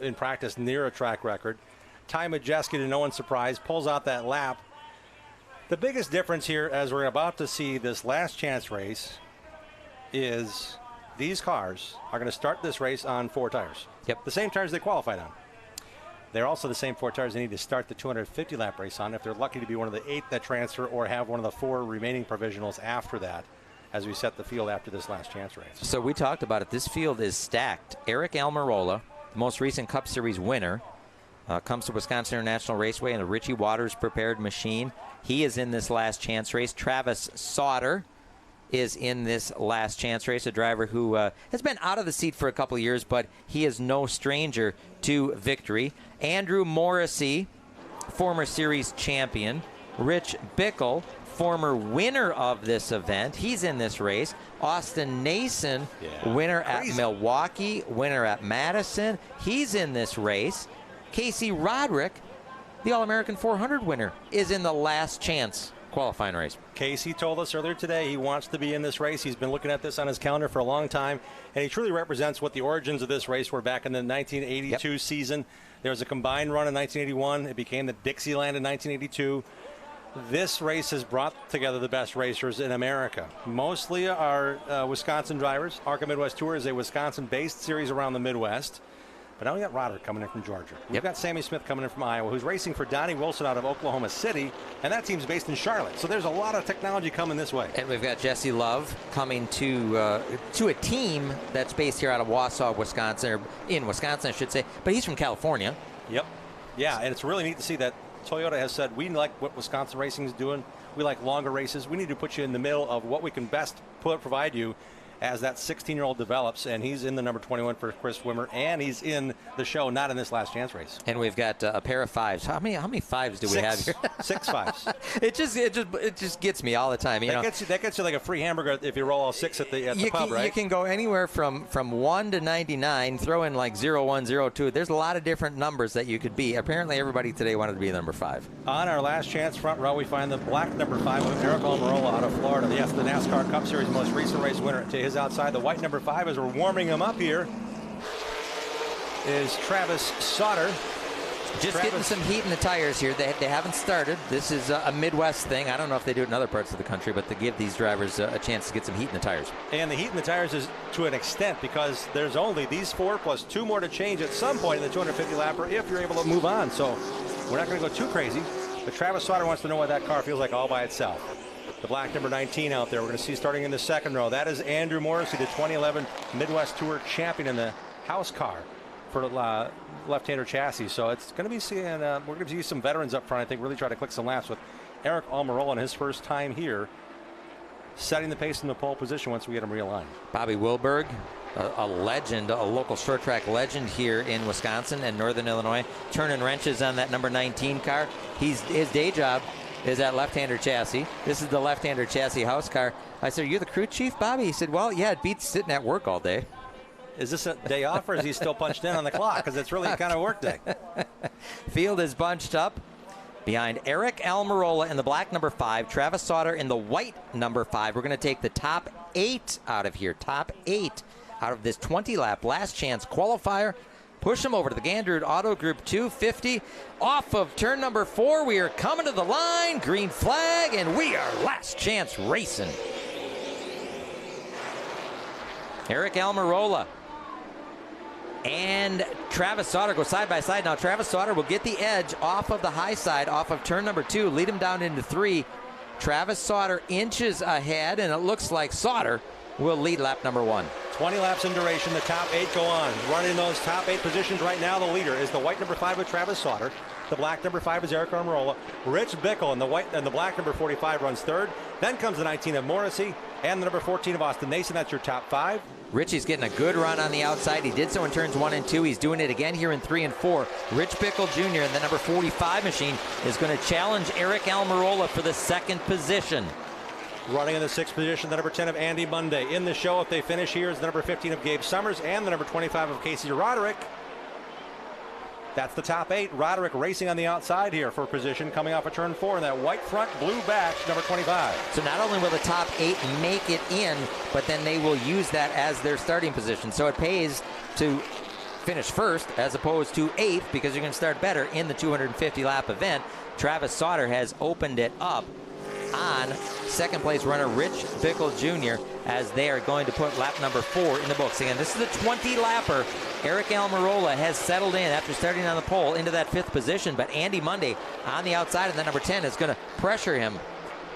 in practice near a track record. Ty Majeski, to no one's surprise, pulls out that lap. The biggest difference here, as we're about to see this last chance race, is these cars are going to start this race on 4 tires. Yep. The same tires they qualified on. They're also the same 4 tires they need to start the 250-lap race on if they're lucky to be one of the 8 that transfer or have one of the 4 remaining provisionals after that, as we set the field after this last chance race. So we talked about it. This field is stacked. Eric Almarola, the most recent Cup Series winner, comes to Wisconsin International Raceway in the Richie Waters prepared machine. He is in this last chance race. Travis Sauter is in this last chance race, a driver who has been out of the seat for a couple of years, but he is no stranger to victory. Andrew Morrissey, former series champion. Rich Bickle, former winner of this event. He's in this race. Austin Nason, winner at Milwaukee, winner at Madison. He's in this race. Casey Roderick, the All-American 400 winner, is in the last chance qualifying race. Casey told us earlier today he wants to be in this race. He's been looking at this on his calendar for a long time, and he truly represents what the origins of this race were back in the 1982 season. There was a combined run in 1981. It became the Dixieland in 1982. This race has brought together the best racers in America. Mostly are Wisconsin drivers. ARCA Midwest Tour is a Wisconsin-based series around the Midwest. But now we got Roderick coming in from Georgia. We've got Sammy Smith coming in from Iowa, who's racing for Donnie Wilson out of Oklahoma City, and that team's based in Charlotte. So there's a lot of technology coming this way. And we've got Jesse Love coming to a team that's based here out of Wausau, Wisconsin, or in Wisconsin, I should say. But he's from California. Yep. Yeah, and it's really neat to see that Toyota has said, we like what Wisconsin Racing is doing. We like longer races. We need to put you in the middle of what we can best provide you as that 16-year-old develops, and he's in the number 21 for Chris Wimmer, and he's in the show, not in this last chance race. And we've got a pair of 5s. How many 5s do we have here? 6 5s. It just gets me all the time. That gets you like a free hamburger if you roll all 6 at the pub, right? You can go anywhere from 1 to 99, throw in like 01, 02. There's a lot of different numbers that you could be. Apparently, everybody today wanted to be number 5. On our last chance front row, we find the black number 5 with Eric Almarola out of Florida. Yes, the NASCAR Cup Series most recent race winner. To his outside, the white number 5, as we're warming him up here, is Travis Sauter. Getting some heat in the tires here. They haven't started. This is a Midwest thing. I don't know if they do it in other parts of the country, but to give these drivers a chance to get some heat in the tires. And the heat in the tires is to an extent because there's only these 4 plus 2 more to change at some point in the 250 lapper if you're able to move on. So we're not going to go too crazy. But Travis Sauter wants to know what that car feels like all by itself. The black number 19 out there, we're going to see starting in the second row. That is Andrew Morrissey, the 2011 Midwest Tour champion in the house car for left-hander chassis. So it's going to be seeing, we're going to see some veterans up front, I think, really try to click some laps with Eric Almarola in his first time here, setting the pace in the pole position once we get him realigned. Bobby Wilberg, a legend, a local short track legend here in Wisconsin and Northern Illinois, turning wrenches on that number 19 car. His day job is that left-hander chassis. This is the left-hander chassis house car. I said, "Are you the crew chief, Bobby?" He said, "Well, yeah, it beats sitting at work all day." Is this a day off, or is he still punched in on the clock? Because it's really kind of work day. Field is bunched up behind Eric Almarola in the black number 5, Travis Sauter in the white number 5. We're going to take the top 8 out of here. Top 8 out of this 20-lap last chance qualifier. Push them over to the Gandrud Auto Group 250. Off of turn number 4, we are coming to the line. Green flag, and we are last chance racing. Eric Almarola and Travis Sauter go side by side. Now Travis Sauter will get the edge off of the high side, off of turn number 2, lead him down into 3. Travis Sauter inches ahead, and it looks like Sauter will lead lap number 1. 20 laps in duration. The top 8 go on. Running those top 8 positions right now, the leader is the white number 5 with Travis Sauter. The black number 5 is Eric Almarola. Rich Bickle in the white and the black number 45 runs third. Then comes the 19 of Morrissey and the number 14 of Austin Nason. That's your top 5. Richie's getting a good run on the outside. He did so in turns 1 and 2. He's doing it again here in 3 and 4. Rich Bickle Jr. in the number 45 machine is going to challenge Eric Almarola for the 2nd position. Running in the 6th position, the number 10 of Andy Monday. In the show, if they finish here, is the number 15 of Gabe Summers and the number 25 of Casey Roderick. That's the top 8. Roderick racing on the outside here for position, coming off of turn 4 in that white front, blue back, number 25. So not only will the top 8 make it in, but then they will use that as their starting position. So it pays to finish first as opposed to 8th, because you're going to start better in the 250-lap event. Travis Sauter has opened it up on 2nd place runner Rich Bickle Jr. as they are going to put lap number 4 in the books. Again, this is the 20-lapper. Eric Almarola has settled in after starting on the pole into that 5th position, but Andy Monday on the outside of the number 10 is going to pressure him.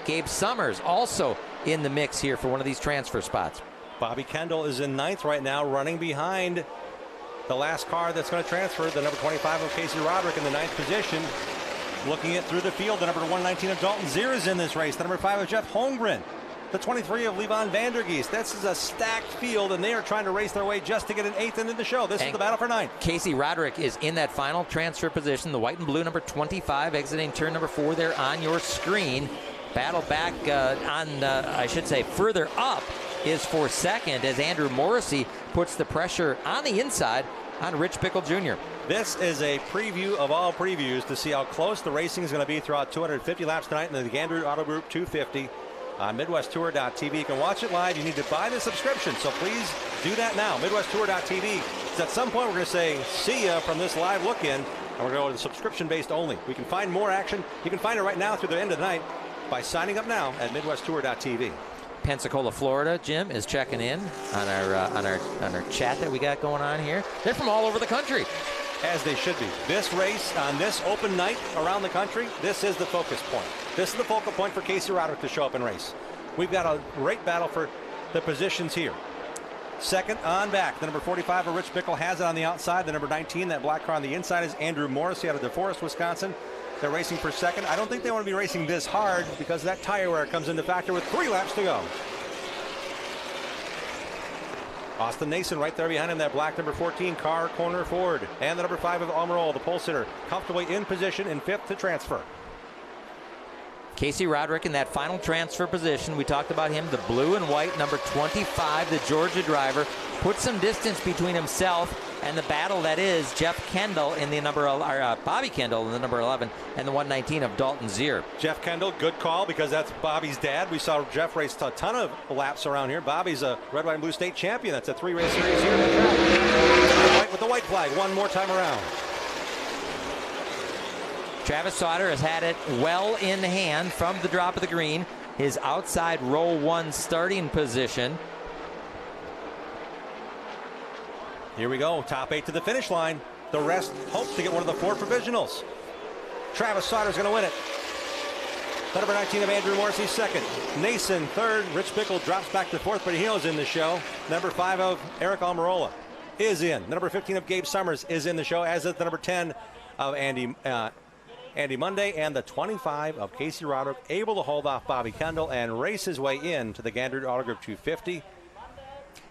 Gabe Summers also in the mix here for one of these transfer spots. Bobby Kendall is in 9th right now, running behind the last car that's going to transfer, the number 25 of Casey Roderick in the 9th position. Looking it through the field, the number 119 of Dalton Zier is in this race. The number 5 of Jeff Holmgren. The 23 of Levon Vandergeest. This is a stacked field, and they are trying to race their way just to get an 8th into the show. This is the battle for 9th. Casey Roderick is in that final transfer position. The white and blue number 25 exiting turn number 4 there on your screen. Battle back I should say further up is for 2nd as Andrew Morrissey puts the pressure on the inside on Rich Bickle Jr. This is a preview of all previews to see how close the racing is going to be throughout 250 laps tonight in the Gandrud Auto Group 250 on MidwestTour.tv. You can watch it live. You need to buy the subscription, so please do that now. MidwestTour.tv. At some point, we're going to say see ya from this live look-in, and we're going to go to the subscription-based only. We can find more action. You can find it right now through the end of the night by signing up now at MidwestTour.tv. Pensacola, Florida, Jim is checking in on our chat that we got going on here. They're from all over the country. As they should be. This race on this open night around the country, this is the focus point. This is the focal point for Casey Roderick to show up and race. We've got a great battle for the positions here. 2nd on back, the number 45 of Rich Bickle has it on the outside. The number 19, that black car on the inside, is Andrew Morrissey out of DeForest, Wisconsin. They're racing for 2nd. I don't think they want to be racing this hard because that tire wear comes into factor with 3 laps to go. Austin Nason right there behind him, that black number 14 car, corner forward. And the number 5 of Almarola, the pole sitter, comfortably in position in 5th to transfer. Casey Roderick in that final transfer position. We talked about him, the blue and white number 25, the Georgia driver. Put some distance between himself and the battle that is Jeff Kendall in the number, Bobby Kendall in the number 11 and the 119 of Dalton Zier. Jeff Kendall, good call because that's Bobby's dad. We saw Jeff race a ton of laps around here. Bobby's a red, white, and blue state champion. That's a 3-race series here in the track. With the white flag one more time around. Travis Sauter has had it well in hand from the drop of the green. His outside row 1 starting position. Here we go, top 8 to the finish line. The rest hope to get one of the 4 provisionals. Travis Sauter's going to win it. The number 19 of Andrew Morrissey 2nd. Nason 3rd. Rich Bickle drops back to 4th, but he knows in the show. Number 5 of Eric Almarola is in. The number 15 of Gabe Summers is in the show, as is the number 10 of Andy Monday, and the 25 of Casey Roderick, able to hold off Bobby Kendall and race his way in to the Gandrud Auto Group 250.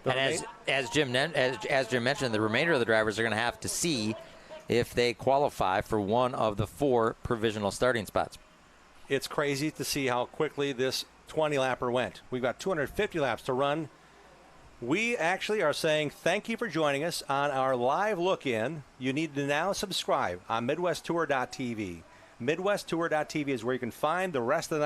And as Jim mentioned, the remainder of the drivers are going to have to see if they qualify for one of the 4 provisional starting spots. It's crazy to see how quickly this 20-lapper went. We've got 250 laps to run. We actually are saying thank you for joining us on our live look-in. You need to now subscribe on MidwestTour.tv. MidwestTour.tv is where you can find the rest of the